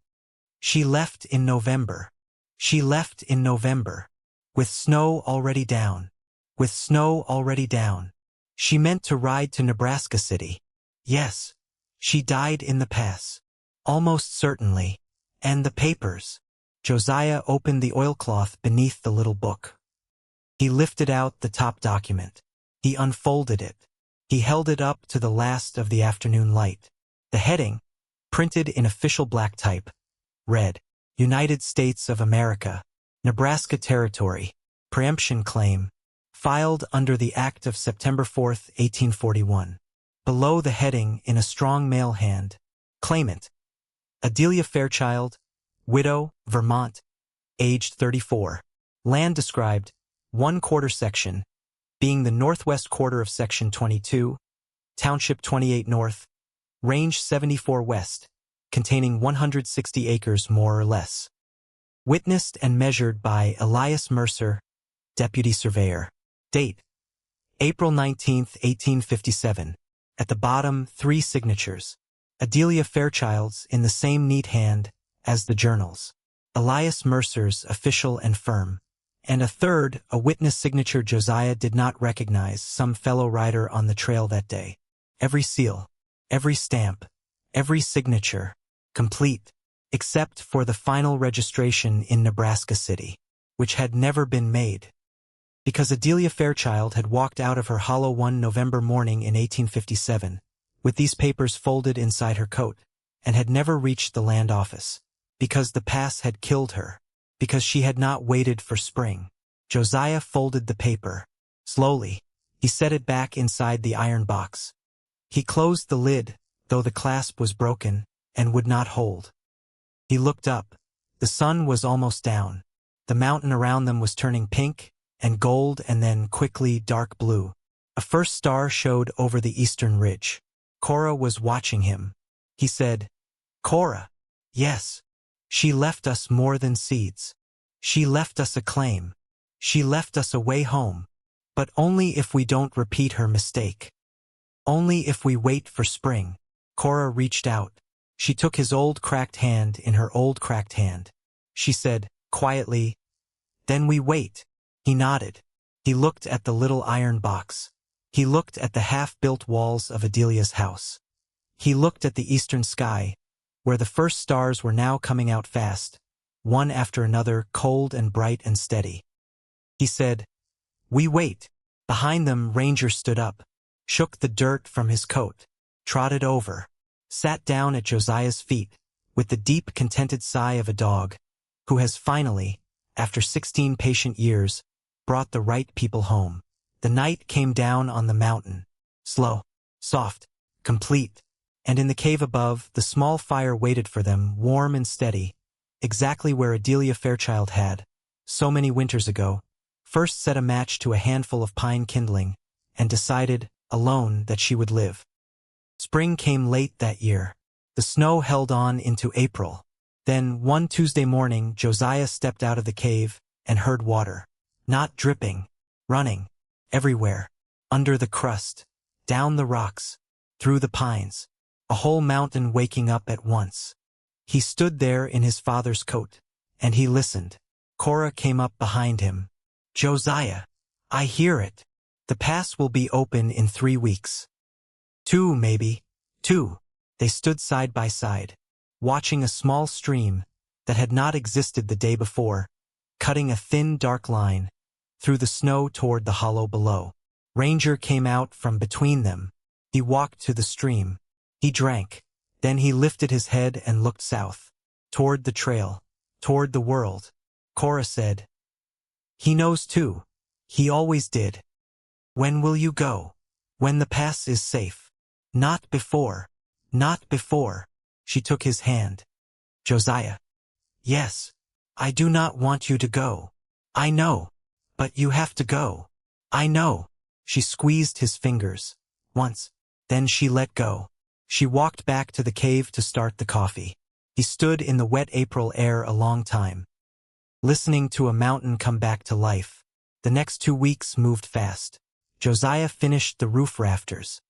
Speaker 1: She left in November. She left in November. With snow already down. With snow already down. She meant to ride to Nebraska City. Yes. She died in the pass. Almost certainly. And the papers. Josiah opened the oilcloth beneath the little book. He lifted out the top document. He unfolded it. He held it up to the last of the afternoon light. The heading, printed in official black type, read, United States of America, Nebraska Territory, preemption claim, filed under the Act of September 4, 1841. Below the heading, in a strong male hand, claimant, Adelia Fairchild, widow, Vermont, aged 34. Land described, 1/4 section, being the northwest quarter of Section 22, Township 28 North, Range 74 West, containing 160 acres more or less. Witnessed and measured by Elias Mercer, Deputy Surveyor. Date, April 19, 1857. At the bottom, 3 signatures. Adelia Fairchild's in the same neat hand as the journal's. Elias Mercer's official and firm. And a third, a witness signature Josiah did not recognize, some fellow rider on the trail that day. Every seal, every stamp, every signature, complete, except for the final registration in Nebraska City, which had never been made. Because Adelia Fairchild had walked out of her hollow one November morning in 1857, with these papers folded inside her coat, and had never reached the land office. Because the pass had killed her. Because she had not waited for spring. Josiah folded the paper. Slowly, he set it back inside the iron box. He closed the lid, though the clasp was broken, and would not hold. He looked up. The sun was almost down. The mountain around them was turning pink, and gold, and then quickly dark blue. A first star showed over the eastern ridge. Cora was watching him. He said, Cora. Yes. She left us more than seeds. She left us a claim. She left us a way home. But only if we don't repeat her mistake. Only if we wait for spring. Cora reached out. She took his old cracked hand in her old cracked hand. She said, quietly, Then we wait. He nodded. He looked at the little iron box. He looked at the half-built walls of Adelia's house. He looked at the eastern sky, where the first stars were now coming out fast, one after another, cold and bright and steady. He said, We wait. Behind them, Ranger stood up, shook the dirt from his coat, trotted over, sat down at Josiah's feet, with the deep, contented sigh of a dog, who has finally, after 16 patient years, brought the right people home. The night came down on the mountain, slow, soft, complete. And in the cave above, the small fire waited for them, warm and steady, exactly where Adelia Fairchild had, so many winters ago, first set a match to a handful of pine kindling, and decided, alone, that she would live. Spring came late that year. The snow held on into April. Then, one Tuesday morning, Josiah stepped out of the cave and heard water. Not dripping, running, everywhere, under the crust, down the rocks, through the pines. A whole mountain waking up at once. He stood there in his father's coat, and he listened. Cora came up behind him. Josiah, I hear it. The pass will be open in 3 weeks. 2, maybe. 2. They stood side by side, watching a small stream that had not existed the day before, cutting a thin dark line through the snow toward the hollow below. Ranger came out from between them. He walked to the stream. He drank. Then he lifted his head and looked south, toward the trail, toward the world. Cora said, He knows too. He always did. When will you go? When the pass is safe. Not before. Not before. She took his hand. Josiah. Yes. I do not want you to go. I know. But you have to go. I know. She squeezed his fingers. Once. Then she let go. She walked back to the cave to start the coffee. He stood in the wet April air a long time, listening to a mountain come back to life. The next 2 weeks moved fast. Josiah finished the roof rafters.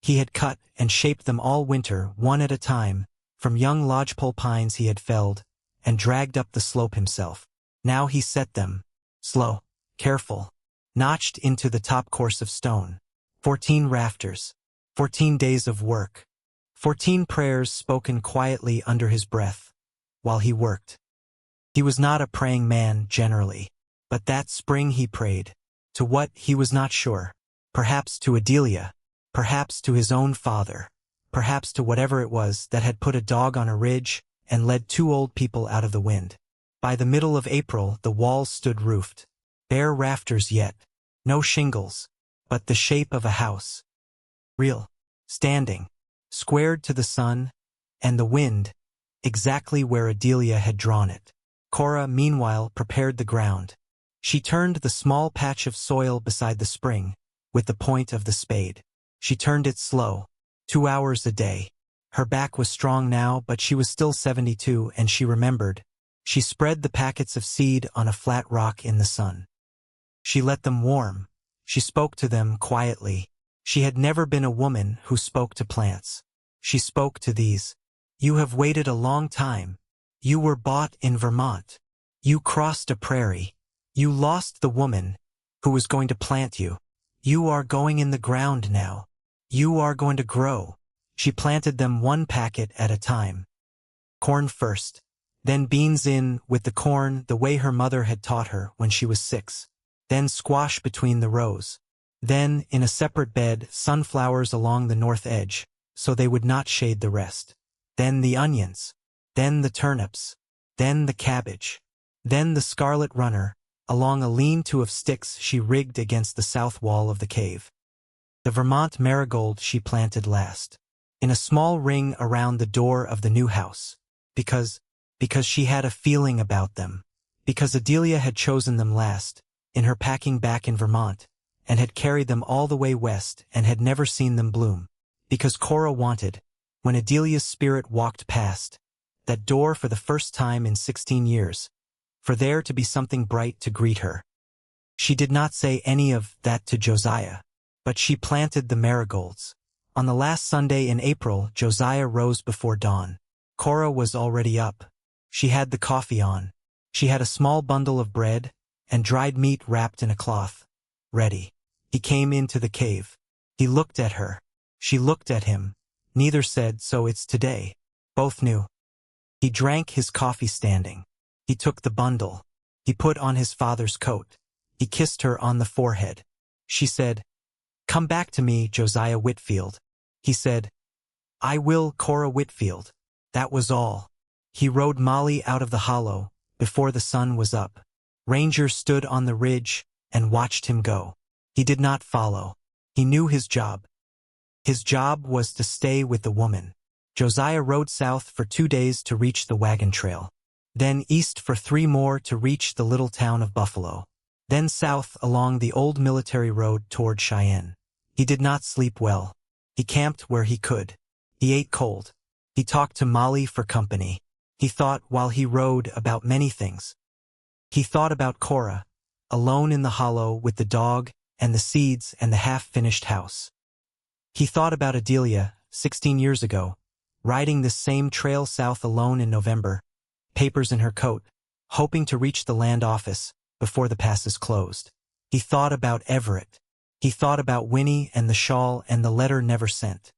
Speaker 1: He had cut and shaped them all winter, one at a time, from young lodgepole pines he had felled, and dragged up the slope himself. Now he set them, slow, careful, notched into the top course of stone. 14 rafters. 14 days of work. 14 prayers spoken quietly under his breath, while he worked. He was not a praying man generally, but that spring he prayed. To what, he was not sure. Perhaps to Adelia, perhaps to his own father, perhaps to whatever it was that had put a dog on a ridge and led 2 old people out of the wind. By the middle of April the walls stood roofed. Bare rafters yet. No shingles, but the shape of a house. Real. Standing. Squared to the sun and the wind, exactly where Adelia had drawn it. Cora, meanwhile, prepared the ground. She turned the small patch of soil beside the spring with the point of the spade. She turned it slow, 2 hours a day. Her back was strong now, but she was still 72, and she remembered. She spread the packets of seed on a flat rock in the sun. She let them warm. She spoke to them quietly. She had never been a woman who spoke to plants. She spoke to these. You have waited a long time. You were bought in Vermont. You crossed a prairie. You lost the woman who was going to plant you. You are going in the ground now. You are going to grow. She planted them 1 packet at a time. Corn first, then beans in with the corn the way her mother had taught her when she was 6. Then squash between the rows. Then, in a separate bed, sunflowers along the north edge, so they would not shade the rest. Then the onions. Then the turnips. Then the cabbage. Then the scarlet runner, along a lean-to of sticks she rigged against the south wall of the cave. The Vermont marigold she planted last, in a small ring around the door of the new house, because she had a feeling about them, because Adelia had chosen them last, in her packing back in Vermont, and had carried them all the way west and had never seen them bloom, because Cora wanted, when Adelia's spirit walked past that door for the first time in 16 years, for there to be something bright to greet her. She did not say any of that to Josiah, but she planted the marigolds. On the last Sunday in April, Josiah rose before dawn. Cora was already up. She had the coffee on. She had a small bundle of bread and dried meat wrapped in a cloth, ready. He came into the cave. He looked at her. She looked at him. Neither said, "So it's today." Both knew. He drank his coffee standing. He took the bundle. He put on his father's coat. He kissed her on the forehead. She said, "Come back to me, Josiah Whitfield." He said, "I will, Cora Whitfield." That was all. He rode Molly out of the hollow before the sun was up. Ranger stood on the ridge and watched him go. He did not follow. He knew his job. His job was to stay with the woman. Josiah rode south for 2 days to reach the wagon trail. Then east for 3 more to reach the little town of Buffalo. Then south along the old military road toward Cheyenne. He did not sleep well. He camped where he could. He ate cold. He talked to Molly for company. He thought while he rode about many things. He thought about Cora, alone in the hollow with the dog and the seeds and the half-finished house. He thought about Adelia, 16 years ago, riding this same trail south alone in November, papers in her coat, hoping to reach the land office before the passes closed. He thought about Everett. He thought about Winnie and the shawl and the letter never sent.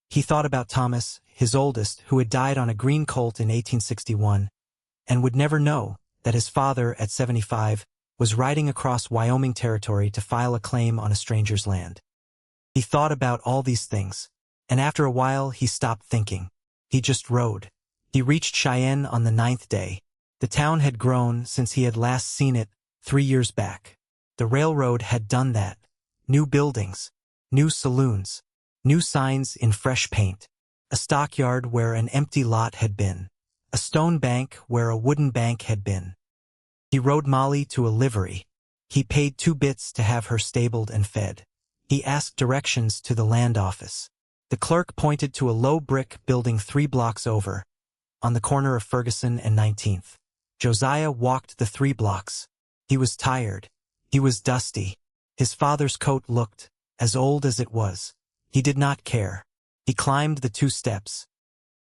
Speaker 1: He thought about Thomas, his oldest, who had died on a green colt in 1861, and would never know that his father, at 75, was riding across Wyoming Territory to file a claim on a stranger's land. He thought about all these things, and after a while he stopped thinking. He just rode. He reached Cheyenne on the 9th day. The town had grown since he had last seen it 3 years back. The railroad had done that. New buildings, new saloons, new signs in fresh paint, a stockyard where an empty lot had been, a stone bank where a wooden bank had been. He rode Molly to a livery. He paid 2 bits to have her stabled and fed. He asked directions to the land office. The clerk pointed to a low brick building 3 blocks over, on the corner of Ferguson and 19th. Josiah walked the 3 blocks. He was tired. He was dusty. His father's coat looked as old as it was. He did not care. He climbed the 2 steps.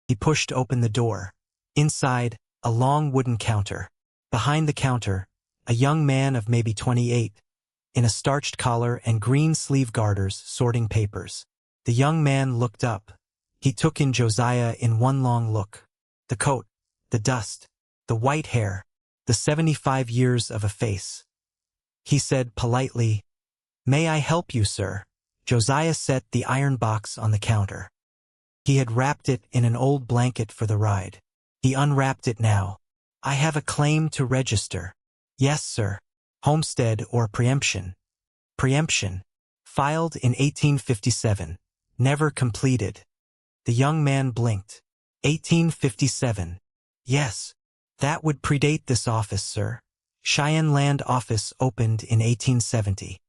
Speaker 1: He pushed open the door. Inside, a long wooden counter. Behind the counter, a young man of maybe 28, in a starched collar and green sleeve garters, sorting papers. The young man looked up. He took in Josiah in one long look. The coat, the dust, the white hair, the 75 years of a face. He said politely, "May I help you, sir?" Josiah set the iron box on the counter. He had wrapped it in an old blanket for the ride. He unwrapped it now. "I have a claim to register." "Yes, sir." "Homestead or preemption?" "Preemption. Filed in 1857. Never completed." The young man blinked. 1857. "Yes. That would predate this office, sir. Cheyenne Land Office opened in 1870.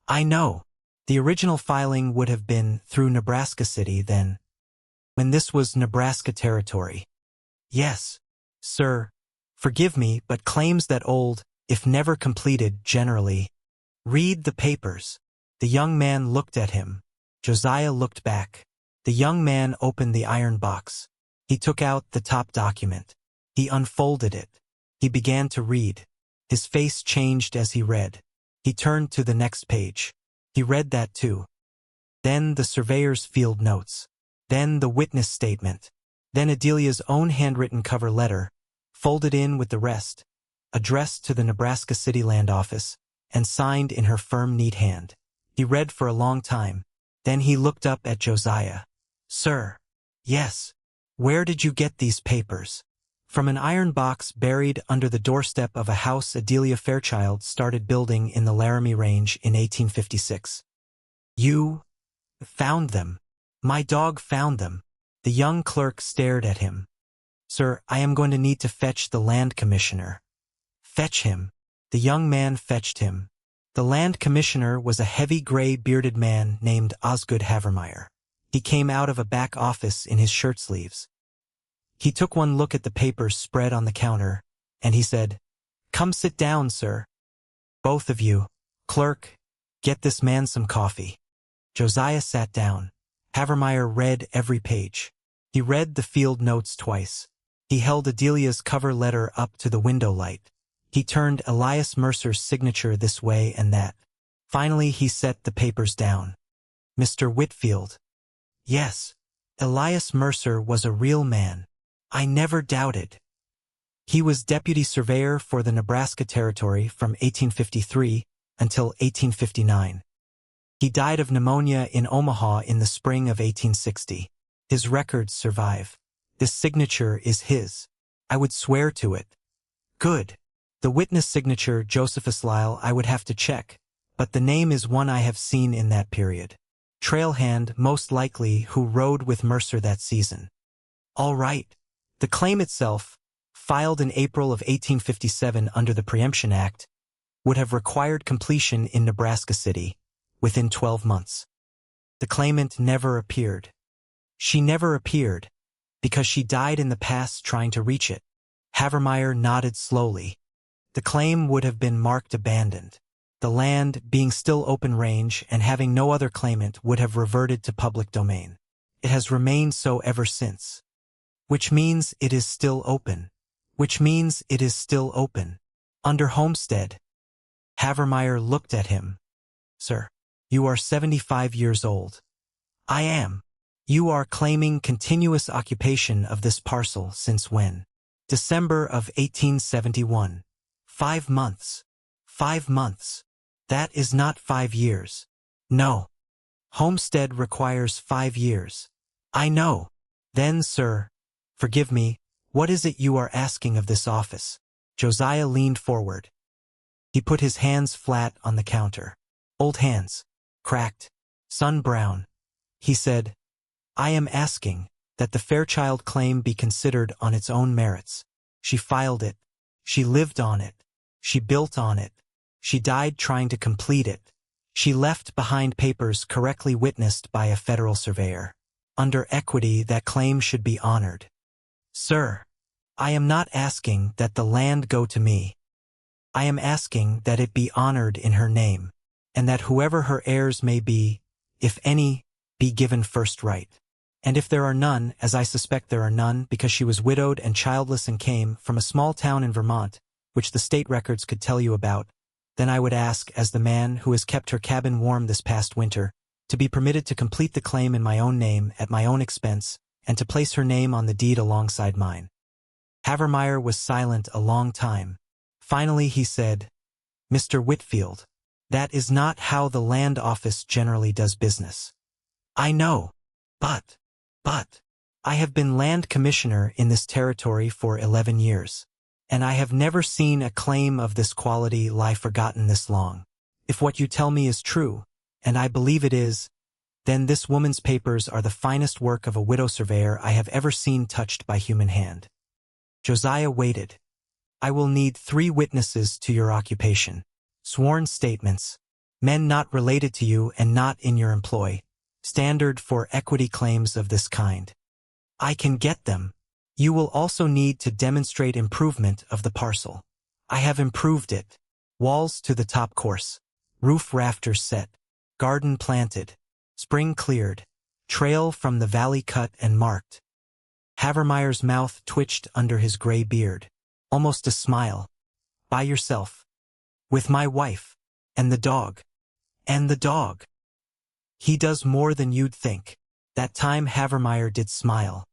Speaker 1: "I know. The original filing would have been through Nebraska City then, when this was Nebraska Territory." "Yes, sir. Forgive me, but claims that old, if never completed, generally." "Read the papers." The young man looked at him. Josiah looked back. The young man opened the iron box. He took out the top document. He unfolded it. He began to read. His face changed as he read. He turned to the next page. He read that too. Then the surveyor's field notes. Then the witness statement. Then Adelia's own handwritten cover letter, folded in with the rest, addressed to the Nebraska City Land Office, and signed in her firm, neat hand. He read for a long time. Then he looked up at Josiah. "Sir." "Yes. Where did you get these papers?" "From an iron box buried under the doorstep of a house Adelia Fairchild started building in the Laramie Range in 1856. "You found them?" "My dog found them." The young clerk stared at him. "Sir, I am going to need to fetch the land commissioner." "Fetch him." The young man fetched him. The land commissioner was a heavy gray bearded man named Osgood Havermeyer. He came out of a back office in his shirt sleeves. He took one look at the papers spread on the counter, and he said, "Come sit down, sir. Both of you. Clerk, get this man some coffee." Josiah sat down. Havermeyer read every page. He read the field notes twice. He held Adelia's cover letter up to the window light. He turned Elias Mercer's signature this way and that. Finally, he set the papers down. "Mr. Whitfield." "Yes. Elias Mercer was a real man. I never doubted. He was deputy surveyor for the Nebraska Territory from 1853 until 1859. He died of pneumonia in Omaha in the spring of 1860. His records survive. This signature is his. I would swear to it." "Good. The witness signature, Josephus Lyle, I would have to check, but the name is one I have seen in that period. Trailhand, most likely, who rode with Mercer that season." "All right." The claim itself, filed in April of 1857 under the Preemption Act, would have required completion in Nebraska City within 12 months. The claimant never appeared. She never appeared because she died in the past trying to reach it. Havermeyer nodded slowly. The claim would have been marked abandoned. The land, being still open range and having no other claimant, would have reverted to public domain. It has remained so ever since. Which means it is still open. Which means it is still open. Under homestead. Havermeyer looked at him. "Sir, you are 75 years old." "I am." "You are claiming continuous occupation of this parcel since when?" "December of 1871. 5 months. 5 months. That is not 5 years. No. Homestead requires 5 years. I know. Then, sir, forgive me, what is it you are asking of this office?" Josiah leaned forward. He put his hands flat on the counter. Old hands. Cracked. Sun brown. He said, "I am asking that the Fairchild claim be considered on its own merits. She filed it. She lived on it. She built on it. She died trying to complete it. She left behind papers correctly witnessed by a federal surveyor. Under equity, that claim should be honored. Sir, I am not asking that the land go to me. I am asking that it be honored in her name, and that whoever her heirs may be, if any, be given first right. And if there are none, as I suspect there are none, because she was widowed and childless and came from a small town in Vermont, which the state records could tell you about, then I would ask, as the man who has kept her cabin warm this past winter, to be permitted to complete the claim in my own name at my own expense, and to place her name on the deed alongside mine. Havermeyer was silent a long time. Finally he said, "Mr. Whitfield, that is not how the land office generally does business." "I know, but, I have been land commissioner in this territory for 11 years, and I have never seen a claim of this quality lie forgotten this long. If what you tell me is true, and I believe it is, then this woman's papers are the finest work of a widow surveyor I have ever seen touched by human hand." Josiah waited. "I will need 3 witnesses to your occupation. Sworn statements. Men not related to you and not in your employ. Standard for equity claims of this kind." "I can get them. You will also need to demonstrate improvement of the parcel." "I have improved it. Walls to the top course. Roof rafters set. Garden planted. Spring cleared. Trail from the valley cut and marked." Havermeyer's mouth twitched under his gray beard. Almost a smile. "By yourself?" "With my wife. And the dog." "And the dog." "He does more than you'd think." That time Havermeyer did smile.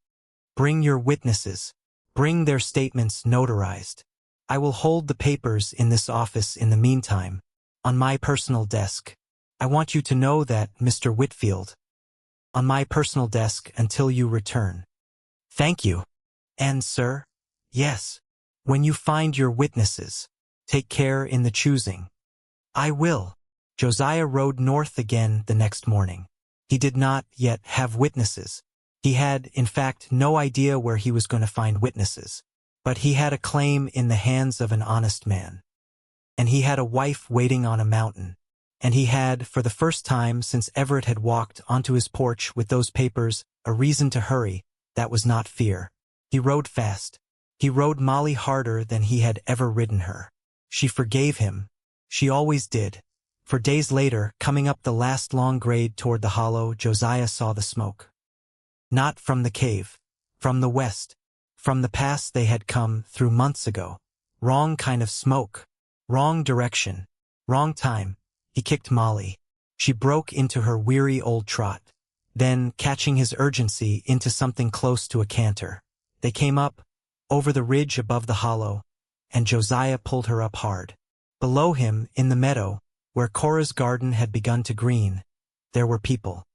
Speaker 1: "Bring your witnesses. Bring their statements notarized. I will hold the papers in this office in the meantime, on my personal desk. I want you to know that, Mr. Whitfield. On my personal desk until you return." "Thank you." "And, sir?" "Yes. When you find your witnesses, take care in the choosing." "I will." Josiah rode north again the next morning. He did not yet have witnesses. He had, in fact, no idea where he was going to find witnesses. But he had a claim in the hands of an honest man. And he had a wife waiting on a mountain. And he had, for the first time since Everett had walked onto his porch with those papers, a reason to hurry. That was not fear. He rode fast. He rode Molly harder than he had ever ridden her. She forgave him. She always did. For days later, coming up the last long grade toward the hollow, Josiah saw the smoke. Not from the cave. From the west. From the pass they had come through months ago. Wrong kind of smoke. Wrong direction. Wrong time. He kicked Molly. She broke into her weary old trot. Then, catching his urgency, into something close to a canter. They came up, over the ridge above the hollow, and Josiah pulled her up hard. Below him, in the meadow, where Cora's garden had begun to green, there were people.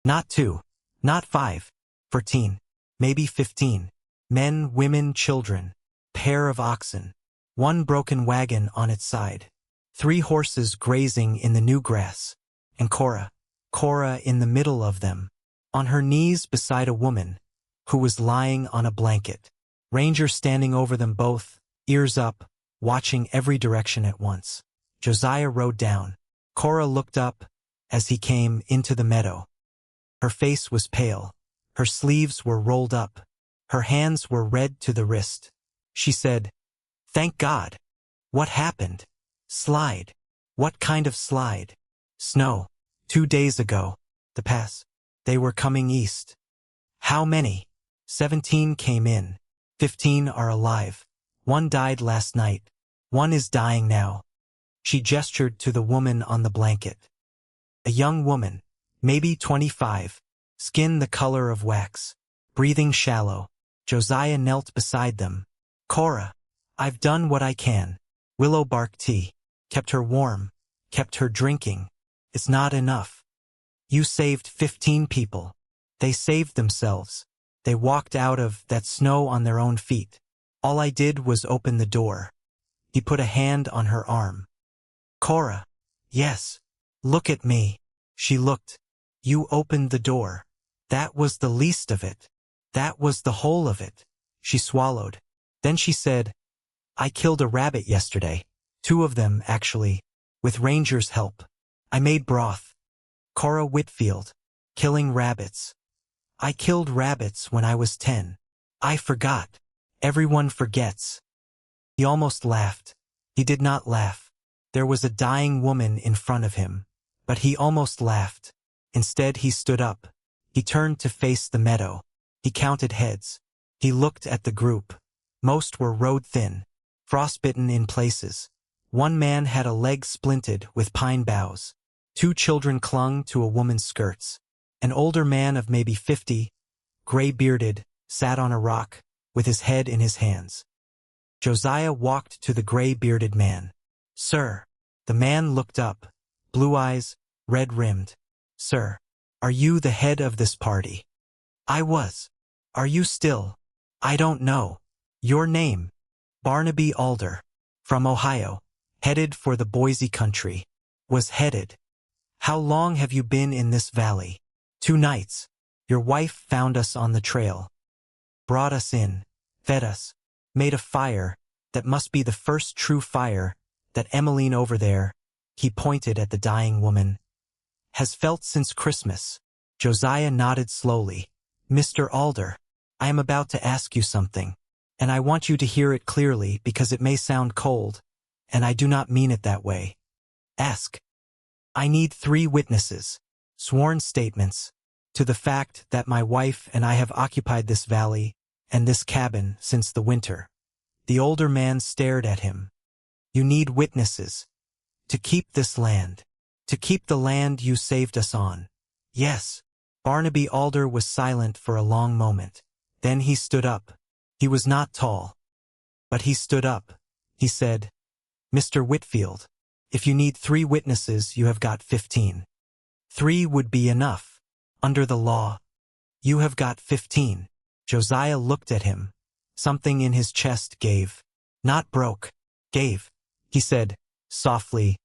Speaker 1: Not 2, not 5, 14, maybe 15. Men, women, children. Pair of oxen. 1 broken wagon on its side. 3 horses grazing in the new grass. And Cora in the middle of them, on her knees beside a woman, who was lying on a blanket. Ranger standing over them both, ears up, watching every direction at once. Josiah rode down. Cora looked up as he came into the meadow. Her face was pale. Her sleeves were rolled up. Her hands were red to the wrist. She said, "Thank God." "What happened?" "Slide." "What kind of slide?" "Snow. 2 days ago. The pass. They were coming east." "How many?" 17 came in. 15 are alive. 1 died last night. 1 is dying now." She gestured to the woman on the blanket. A young woman, maybe 25, skin the color of wax, breathing shallow. Josiah knelt beside them. "Cora, I've done what I can. Willow bark tea. Kept her warm. Kept her drinking. It's not enough. You saved 15 people. They saved themselves. They walked out of that snow on their own feet. All I did was open the door." He put a hand on her arm. "Cora." "Yes. Look at me." She looked. "You opened the door. That was the least of it. That was the whole of it." She swallowed. Then she said, "I killed a rabbit yesterday. 2 of them, actually, with Ranger's help. I made broth." Cora Whitfield. Killing rabbits. "I killed rabbits when I was 10. I forgot. Everyone forgets." He almost laughed. He did not laugh. There was a dying woman in front of him. But he almost laughed. Instead, he stood up. He turned to face the meadow. He counted heads. He looked at the group. Most were road-thin, frostbitten in places. One man had a leg splinted with pine boughs. 2 children clung to a woman's skirts. An older man of maybe 50, gray-bearded, sat on a rock, with his head in his hands. Josiah walked to the gray-bearded man. "Sir." The man looked up, blue eyes, red-rimmed. "Sir, are you the head of this party?" "I was." "Are you still?" "I don't know." "Your name?" "Barnaby Alder. From Ohio. Headed for the Boise country." "Was headed." "How long have you been in this valley?" 2 nights. "Your wife found us on the trail. Brought us in. Fed us. Made a fire, that must be the first true fire, that Emmeline over there," he pointed at the dying woman, "has felt since Christmas." Josiah nodded slowly. "Mr. Alder, I am about to ask you something, and I want you to hear it clearly because it may sound cold, and I do not mean it that way. Ask. I need 3 witnesses, sworn statements, to the fact that my wife and I have occupied this valley and this cabin since the winter." The older man stared at him. "You need witnesses. To keep this land. To keep the land you saved us on." "Yes." Barnaby Alder was silent for a long moment. Then he stood up. He was not tall. But he stood up. He said, "Mr. Whitfield, if you need 3 witnesses, you have got 15. 3 would be enough. Under the law. You have got 15. Josiah looked at him. Something in his chest gave. Not broke. Gave. He said, softly,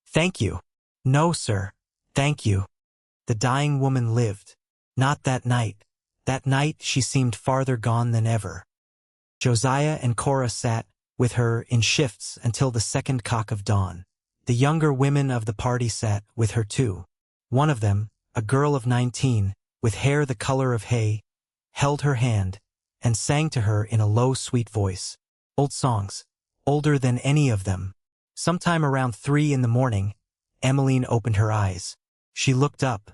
Speaker 1: "Thank you." "No, sir. Thank you." The dying woman lived. Not that night. That night she seemed farther gone than ever. Josiah and Cora sat with her in shifts until the second cock of dawn. The younger women of the party sat with her too. One of them, a girl of 19, with hair the color of hay, held her hand and sang to her in a low, sweet voice. Old songs, older than any of them. Sometime around 3 in the morning, Emmeline opened her eyes. She looked up.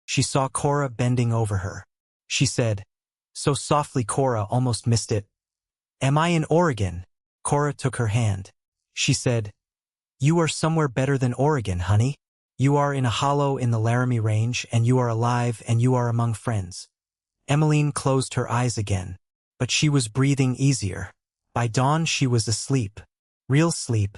Speaker 1: She saw Cora bending over her. She said, so softly Cora almost missed it, "Am I in Oregon?" Cora took her hand. She said, "You are somewhere better than Oregon, honey. You are in a hollow in the Laramie Range, and you are alive, and you are among friends." Emmeline closed her eyes again, but she was breathing easier. By dawn she was asleep. Real sleep.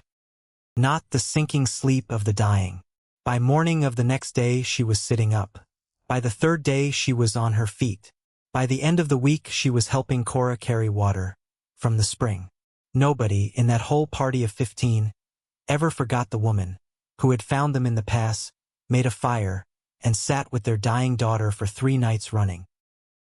Speaker 1: Not the sinking sleep of the dying. By morning of the next day she was sitting up. By the 3rd day she was on her feet. By the end of the week she was helping Cora carry water from the spring. Nobody in that whole party of 15 ever forgot the woman who had found them in the pass, made a fire, and sat with their dying daughter for 3 nights running.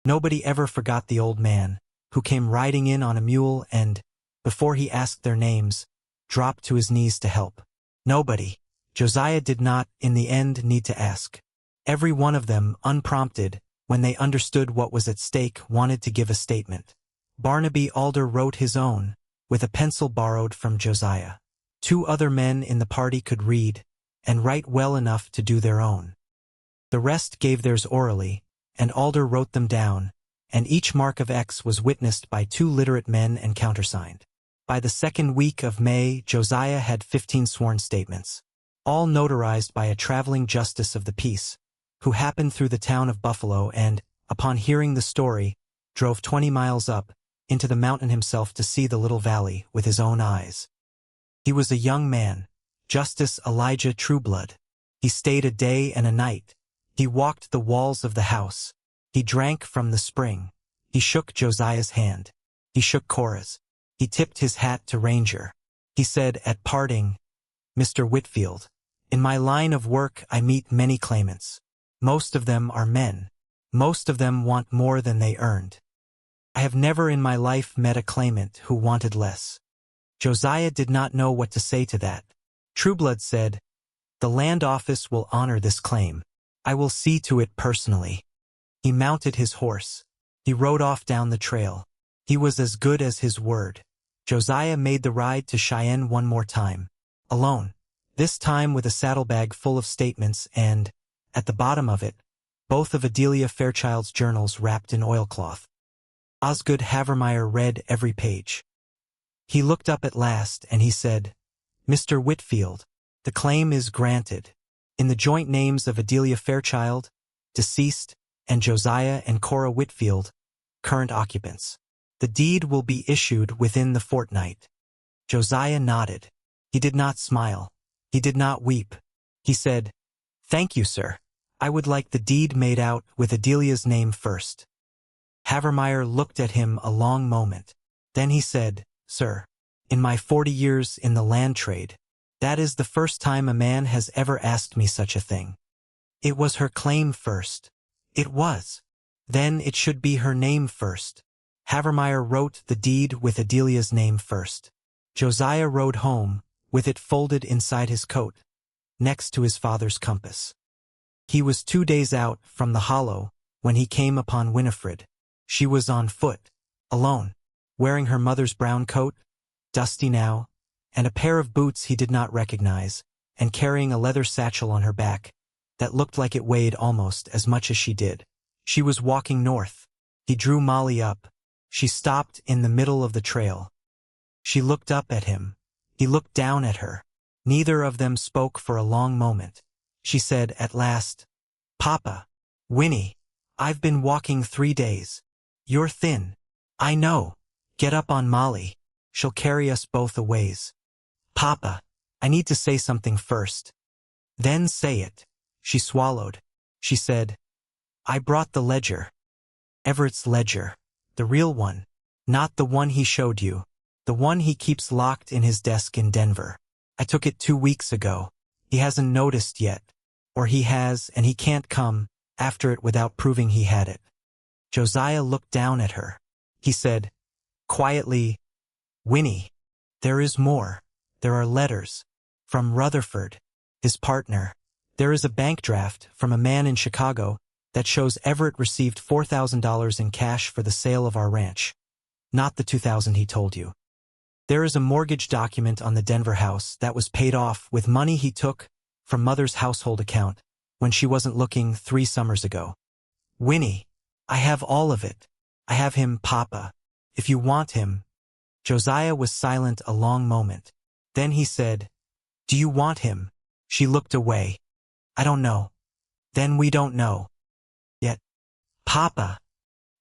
Speaker 1: Nobody ever forgot the old man who came riding in on a mule and, before he asked their names, dropped to his knees to help. Nobody. Josiah did not, in the end, need to ask. Every one of them, unprompted, when they understood what was at stake, wanted to give a statement. Barnaby Alder wrote his own, with a pencil borrowed from Josiah. 2 other men in the party could read and write well enough to do their own. The rest gave theirs orally, and Alder wrote them down, and each mark of X was witnessed by 2 literate men and countersigned. By the 2nd week of May, Josiah had 15 sworn statements, all notarized by a traveling justice of the peace, who happened through the town of Buffalo and, upon hearing the story, drove 20 miles up into the mountain himself to see the little valley with his own eyes. He was a young man, Justice Elijah Trueblood. He stayed a day and a night. He walked the walls of the house. He drank from the spring. He shook Josiah's hand. He shook Cora's. He tipped his hat to Ranger. He said at parting, "Mr. Whitfield, in my line of work I meet many claimants. Most of them are men. Most of them want more than they earned. I have never in my life met a claimant who wanted less." Josiah did not know what to say to that. Trueblood said, "The land office will honor this claim. I will see to it personally." He mounted his horse. He rode off down the trail. He was as good as his word. Josiah made the ride to Cheyenne one more time. Alone. This time with a saddlebag full of statements and, At the bottom of it, both of Adelia Fairchild's journals wrapped in oilcloth. Osgood Havermeyer read every page. He looked up at last and he said, "Mr. Whitfield, the claim is granted. In the joint names of Adelia Fairchild, deceased, and Josiah and Cora Whitfield, current occupants. The deed will be issued within the fortnight." Josiah nodded. He did not smile. He did not weep. He said, "Thank you, sir. I would like the deed made out with Adelia's name first." Havermeyer looked at him a long moment. Then he said, "Sir, in my 40 years in the land trade, that is the first time a man has ever asked me such a thing. It was her claim first. It was. Then it should be her name first." Havermeyer wrote the deed with Adelia's name first. Josiah rode home, with it folded inside his coat, next to his father's compass. He was 2 days out from the hollow when he came upon Winifred. She was on foot, alone, wearing her mother's brown coat, dusty now, and a pair of boots he did not recognize, and carrying a leather satchel on her back that looked like it weighed almost as much as she did. She was walking north. He drew Molly up. She stopped in the middle of the trail. She looked up at him. He looked down at her. Neither of them spoke for a long moment. She said at last, "Papa, Winnie, I've been walking 3 days. You're thin. I know. Get up on Molly. She'll carry us both a ways." "Papa, I need to say something first." "Then say it." She swallowed. She said, "I brought the ledger. Everett's ledger. The real one. Not the one he showed you. The one he keeps locked in his desk in Denver. I took it 2 weeks ago. He hasn't noticed yet. Or he has, and he can't come after it without proving he had it." Josiah looked down at her. He said, quietly, "Winnie, there is more. There are letters. From Rutherford, his partner. There is a bank draft from a man in Chicago that shows Everett received $4,000 in cash for the sale of our ranch. Not the $2,000 he told you. There is a mortgage document on the Denver house that was paid off with money he took from Mother's household account when she wasn't looking 3 summers ago. Winnie, I have all of it. I have him, Papa. If you want him." Josiah was silent a long moment. Then he said, "Do you want him?" She looked away. "I don't know." "Then we don't know. Yet." "Papa,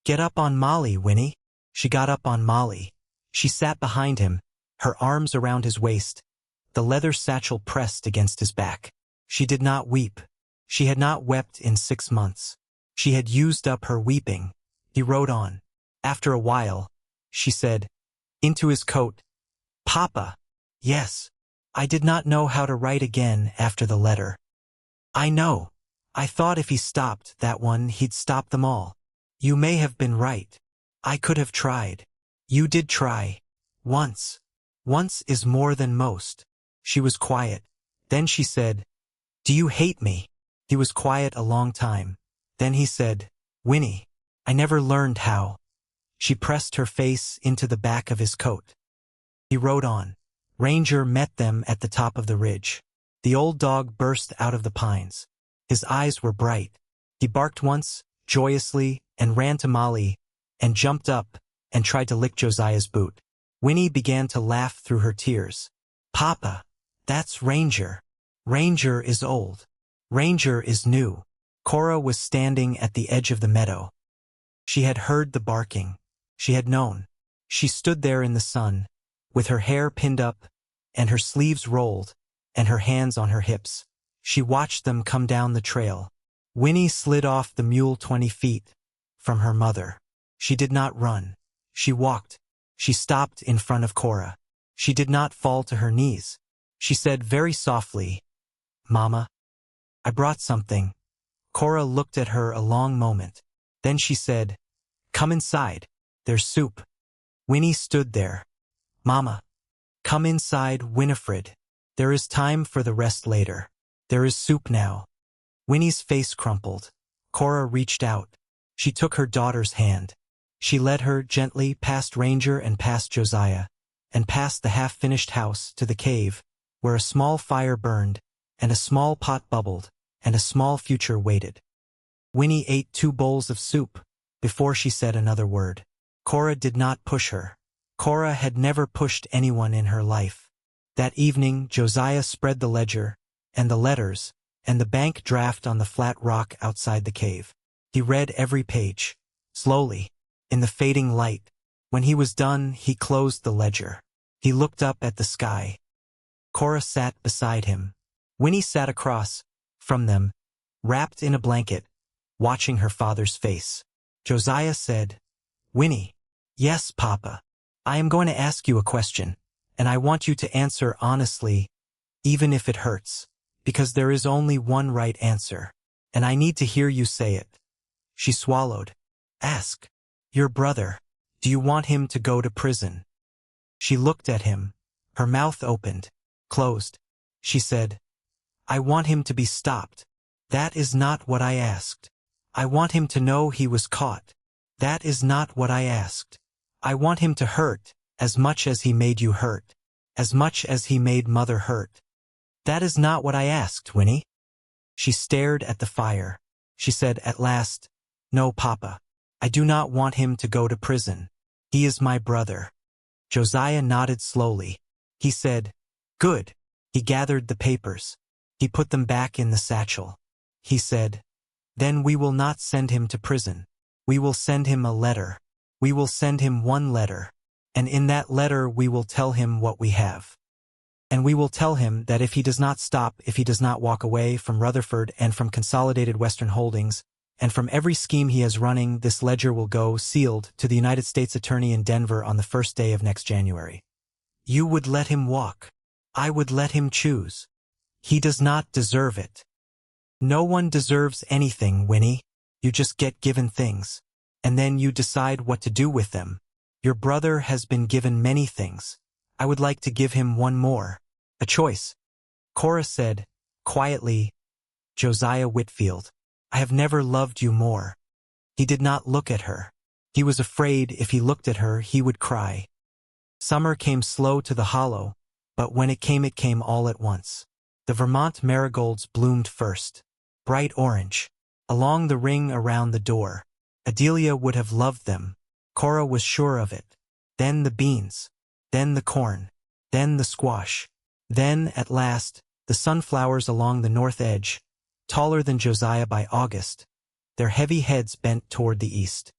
Speaker 1: get up on Molly, Winnie." She got up on Molly. She sat behind him, her arms around his waist, the leather satchel pressed against his back. She did not weep. She had not wept in 6 months. She had used up her weeping. He rode on. After a while, she said, into his coat, "Papa." "Yes. I did not know how to write again after the letter." "I know. I thought if he stopped that one, he'd stop them all. You may have been right. I could have tried. You did try. Once. Once is more than most." She was quiet. Then she said, "Do you hate me?" He was quiet a long time. Then he said, "Winnie, I never learned how." She pressed her face into the back of his coat. He rode on. Ranger met them at the top of the ridge. The old dog burst out of the pines. His eyes were bright. He barked once, joyously, and ran to Molly, and jumped up, and tried to lick Josiah's boot. Winnie began to laugh through her tears. "Papa, that's Ranger. Ranger is old. Ranger is new." Cora was standing at the edge of the meadow. She had heard the barking. She had known. She stood there in the sun, with her hair pinned up, and her sleeves rolled, and her hands on her hips. She watched them come down the trail. Winnie slid off the mule 20 feet from her mother. She did not run. She walked. She stopped in front of Cora. She did not fall to her knees. She said very softly, "Mama, I brought something." Cora looked at her a long moment. Then she said, "Come inside. There's soup." Winnie stood there. "Mama, come inside, Winifred. There is time for the rest later. There is soup now." Winnie's face crumpled. Cora reached out. She took her daughter's hand. She led her gently past Ranger and past Josiah, and past the half-finished house to the cave, where a small fire burned and a small pot bubbled, and a small future waited. Winnie ate 2 bowls of soup before she said another word. Cora did not push her. Cora had never pushed anyone in her life. That evening, Josiah spread the ledger, and the letters, and the bank draft on the flat rock outside the cave. He read every page, slowly, in the fading light. When he was done, he closed the ledger. He looked up at the sky. Cora sat beside him. Winnie sat across from them, wrapped in a blanket, watching her father's face. Josiah said, "Winnie." "Yes, Papa. I am going to ask you a question, and I want you to answer honestly, even if it hurts, because there is only one right answer, and I need to hear you say it." She swallowed. "Ask. Your brother. Do you want him to go to prison?" She looked at him. Her mouth opened, closed. She said, "I want him to be stopped. That is not what I asked. I want him to know he was caught. That is not what I asked. I want him to hurt, as much as he made you hurt, as much as he made Mother hurt. That is not what I asked, Winnie." She stared at the fire. She said at last, "No, Papa. I do not want him to go to prison. He is my brother." Josiah nodded slowly. He said, "Good." He gathered the papers. He put them back in the satchel. He said, "Then we will not send him to prison. We will send him a letter. We will send him one letter. And in that letter we will tell him what we have. And we will tell him that if he does not stop, if he does not walk away from Rutherford and from Consolidated Western Holdings, and from every scheme he has running, this ledger will go, sealed, to the United States Attorney in Denver on the first day of next January. You would let him walk. I would let him choose. He does not deserve it. No one deserves anything, Winnie. You just get given things, and then you decide what to do with them. Your brother has been given many things. I would like to give him one more. A choice." Cora said, quietly, "Josiah Whitfield, I have never loved you more." He did not look at her. He was afraid if he looked at her he would cry. Summer came slow to the hollow, but when it came all at once. The Vermont marigolds bloomed first, bright orange, along the ring around the door. Adelia would have loved them. Cora was sure of it. Then the beans. Then the corn. Then the squash. Then, at last, the sunflowers along the north edge, taller than Josiah by August, their heavy heads bent toward the east.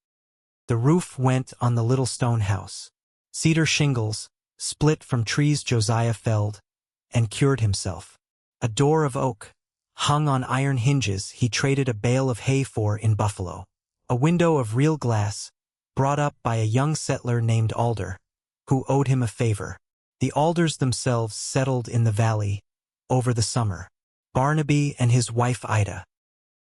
Speaker 1: The roof went on the little stone house. Cedar shingles, split from trees Josiah felled, and cured himself. A door of oak, hung on iron hinges he traded a bale of hay for in Buffalo. A window of real glass, brought up by a young settler named Alder, who owed him a favor. The Alders themselves settled in the valley, over the summer. Barnaby and his wife Ida.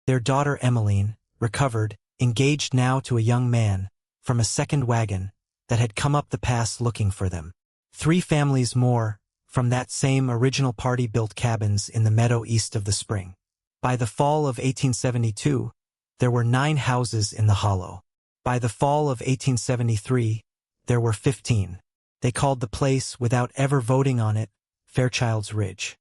Speaker 1: Their daughter Emmeline, recovered, engaged now to a young man, from a second wagon, that had come up the pass looking for them. 3 families more, from that same original party built cabins in the meadow east of the spring. By the fall of 1872, there were 9 houses in the hollow. By the fall of 1873, there were 15. They called the place, without ever voting on it, Fairchild's Ridge.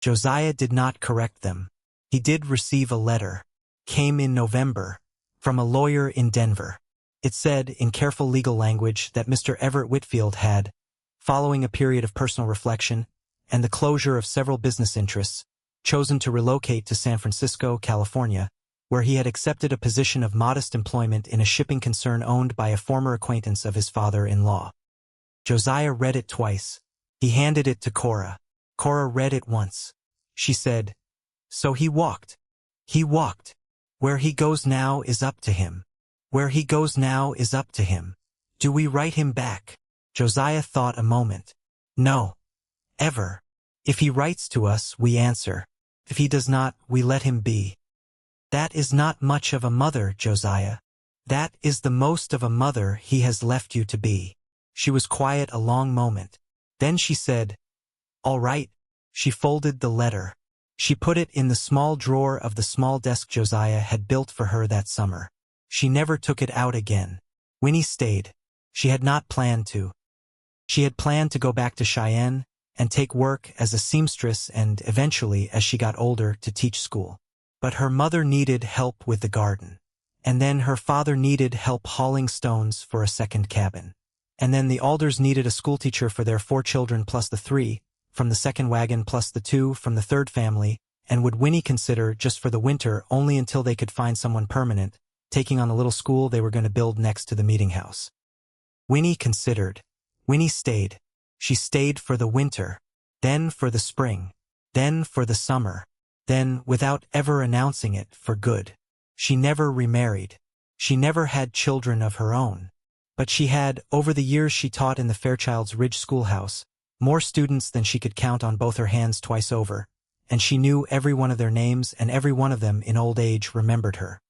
Speaker 1: Josiah did not correct them. He did receive a letter, came in November, from a lawyer in Denver. It said, in careful legal language, that Mr. Everett Whitfield had, following a period of personal reflection and the closure of several business interests, chosen to relocate to San Francisco, California, where he had accepted a position of modest employment in a shipping concern owned by a former acquaintance of his father-in-law. Josiah read it twice. He handed it to Cora. Cora read it once. She said, "So he walked. He walked. Where he goes now is up to him. Where he goes now is up to him. Do we write him back?" Josiah thought a moment. "No. Ever. If he writes to us, we answer. If he does not, we let him be." "That is not much of a mother, Josiah. That is the most of a mother he has left you to be." She was quiet a long moment. Then she said, "All right." She folded the letter. She put it in the small drawer of the small desk Josiah had built for her that summer. She never took it out again. Winnie stayed. She had not planned to. She had planned to go back to Cheyenne and take work as a seamstress and, eventually, as she got older, to teach school. But her mother needed help with the garden. And then her father needed help hauling stones for a second cabin. And then the Alders needed a schoolteacher for their 4 children plus the 3 from the second wagon plus the 2 from the third family, and would Winnie consider, just for the winter, only until they could find someone permanent, taking on the little school they were going to build next to the meeting house. Winnie considered. Winnie stayed. She stayed for the winter, then for the spring, then for the summer, then, without ever announcing it, for good. She never remarried. She never had children of her own. But she had, over the years she taught in the Fairchild's Ridge schoolhouse, more students than she could count on both her hands twice over, and she knew every one of their names, and every one of them in old age remembered her.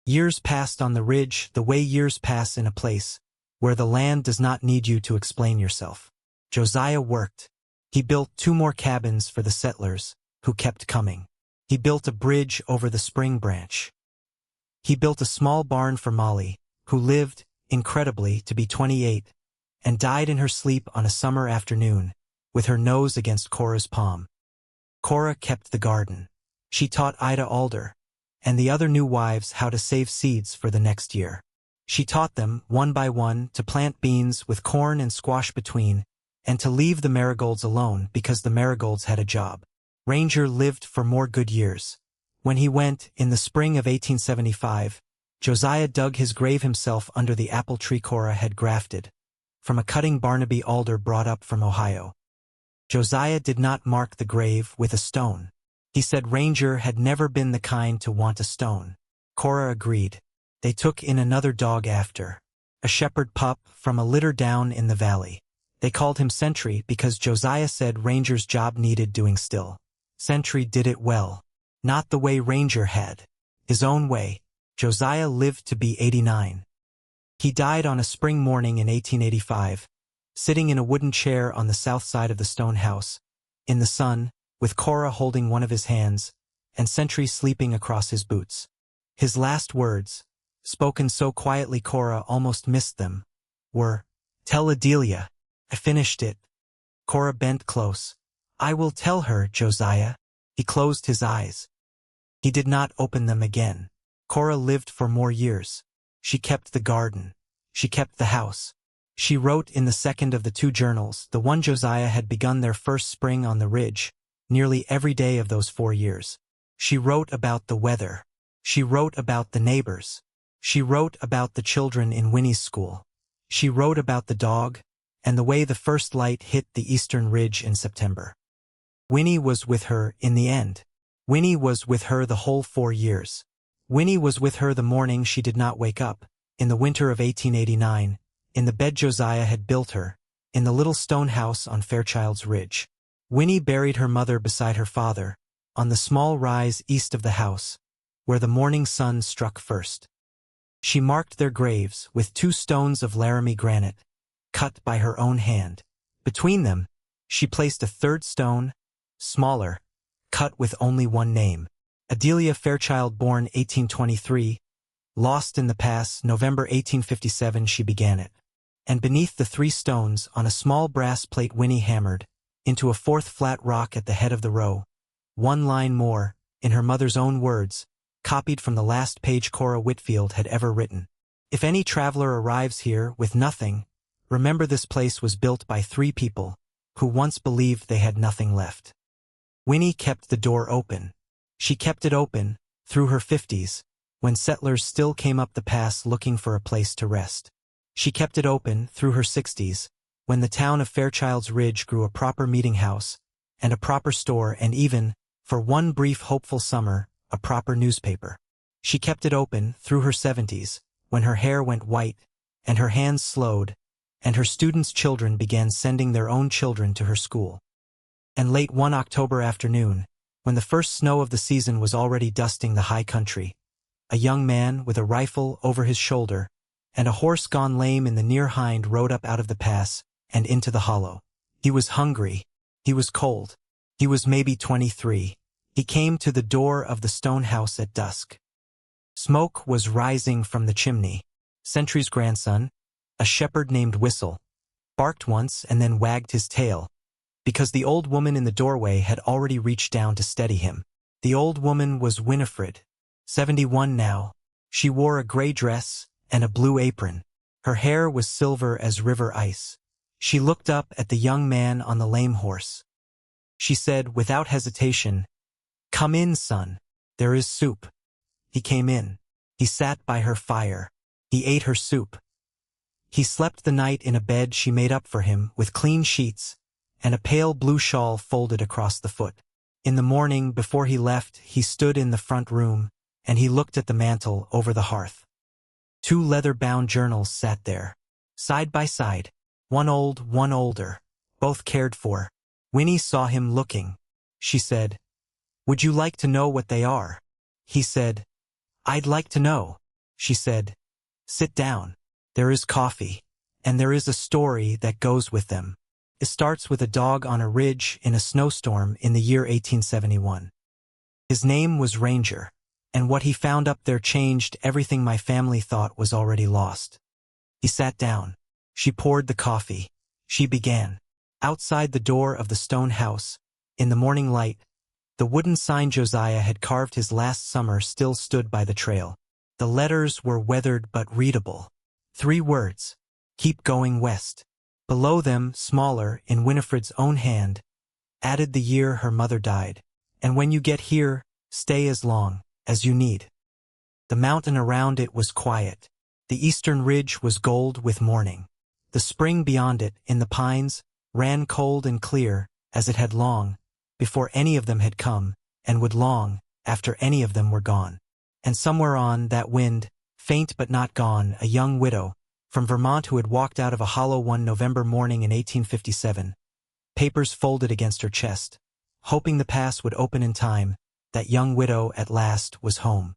Speaker 1: Years passed on the ridge the way years pass in a place where the land does not need you to explain yourself. Josiah worked. He built 2 more cabins for the settlers, who kept coming. He built a bridge over the Spring Branch. He built a small barn for Molly, who lived, incredibly, to be 28, and died in her sleep on a summer afternoon, with her nose against Cora's palm. Cora kept the garden. She taught Ida Alder and the other new wives how to save seeds for the next year. She taught them, one by one, to plant beans with corn and squash between, and to leave the marigolds alone because the marigolds had a job. Ranger lived for more good years. When he went, in the spring of 1875, Josiah dug his grave himself under the apple tree Cora had grafted, from a cutting Barnaby alder brought up from Ohio. Josiah did not mark the grave with a stone. He said Ranger had never been the kind to want a stone. Cora agreed. They took in another dog after, a shepherd pup from a litter down in the valley. They called him Sentry because Josiah said Ranger's job needed doing still. Sentry did it well. Not the way Ranger had. His own way. Josiah lived to be 89. He died on a spring morning in 1885, sitting in a wooden chair on the south side of the stone house, in the sun, with Cora holding one of his hands, and Sentry sleeping across his boots. His last words, spoken so quietly Cora almost missed them, were, "Tell Adelia. I finished it." Cora bent close. "I will tell her, Josiah." He closed his eyes. He did not open them again. Cora lived for more years. She kept the garden. She kept the house. She wrote in the second of the 2 journals, the one Josiah had begun their first spring on the ridge, nearly every day of those 4 years. She wrote about the weather. She wrote about the neighbors. She wrote about the children in Winnie's school. She wrote about the dog, and the way the first light hit the eastern ridge in September. Winnie was with her in the end. Winnie was with her the whole 4 years. Winnie was with her the morning she did not wake up, in the winter of 1889, in the bed Josiah had built her, in the little stone house on Fairchild's Ridge. Winnie buried her mother beside her father, on the small rise east of the house, where the morning sun struck first. She marked their graves with 2 stones of Laramie granite, cut by her own hand. Between them, she placed a 3rd stone, smaller, cut with only one name. Adelia Fairchild, born 1823, lost in the pass, November 1857 she began it. And beneath the 3 stones, on a small brass plate Winnie hammered, into a 4th flat rock at the head of the row, one line more, in her mother's own words, copied from the last page Cora Whitfield had ever written. If any traveler arrives here with nothing, remember this place was built by 3 people, who once believed they had nothing left. Winnie kept the door open. She kept it open, through her 50s, when settlers still came up the pass looking for a place to rest. She kept it open, through her 60s, when the town of Fairchild's Ridge grew a proper meeting house, and a proper store, and even, for one brief hopeful summer, a proper newspaper. She kept it open, through her 70s, when her hair went white, and her hands slowed, and her students' children began sending their own children to her school. And late one October afternoon, when the first snow of the season was already dusting the high country, a young man with a rifle over his shoulder and a horse gone lame in the near hind rode up out of the pass and into the hollow. He was hungry. He was cold. He was maybe 23. He came to the door of the stone house at dusk. Smoke was rising from the chimney. Sentry's grandson, a shepherd named Whistle, barked once and then wagged his tail, because the old woman in the doorway had already reached down to steady him. The old woman was Winifred, 71 now. She wore a gray dress and a blue apron. Her hair was silver as river ice. She looked up at the young man on the lame horse. She said without hesitation, "Come in, son. There is soup." He came in. He sat by her fire. He ate her soup. He slept the night in a bed she made up for him with clean sheets and a pale blue shawl folded across the foot. In the morning, before he left, he stood in the front room and he looked at the mantel over the hearth. 2 leather-bound journals sat there, side by side, one old, one older, both cared for. Winnie saw him looking. She said, "Would you like to know what they are?" He said, "I'd like to know." She said, "Sit down. There is coffee, and there is a story that goes with them. It starts with a dog on a ridge in a snowstorm in the year 1871. His name was Ranger, and what he found up there changed everything my family thought was already lost." He sat down. She poured the coffee. She began. Outside the door of the stone house, in the morning light, the wooden sign Josiah had carved his last summer still stood by the trail. The letters were weathered but readable. 3 words, "Keep going west." Below them, smaller, in Winifred's own hand, added the year her mother died. "And when you get here, stay as long as you need." The mountain around it was quiet. The eastern ridge was gold with morning. The spring beyond it, in the pines, ran cold and clear, as it had long, before any of them had come, and would long, after any of them were gone. And somewhere on that wind, faint but not gone, a young widow, from Vermont who had walked out of a hollow one November morning in 1857, papers folded against her chest, hoping the pass would open in time, that young widow at last was home.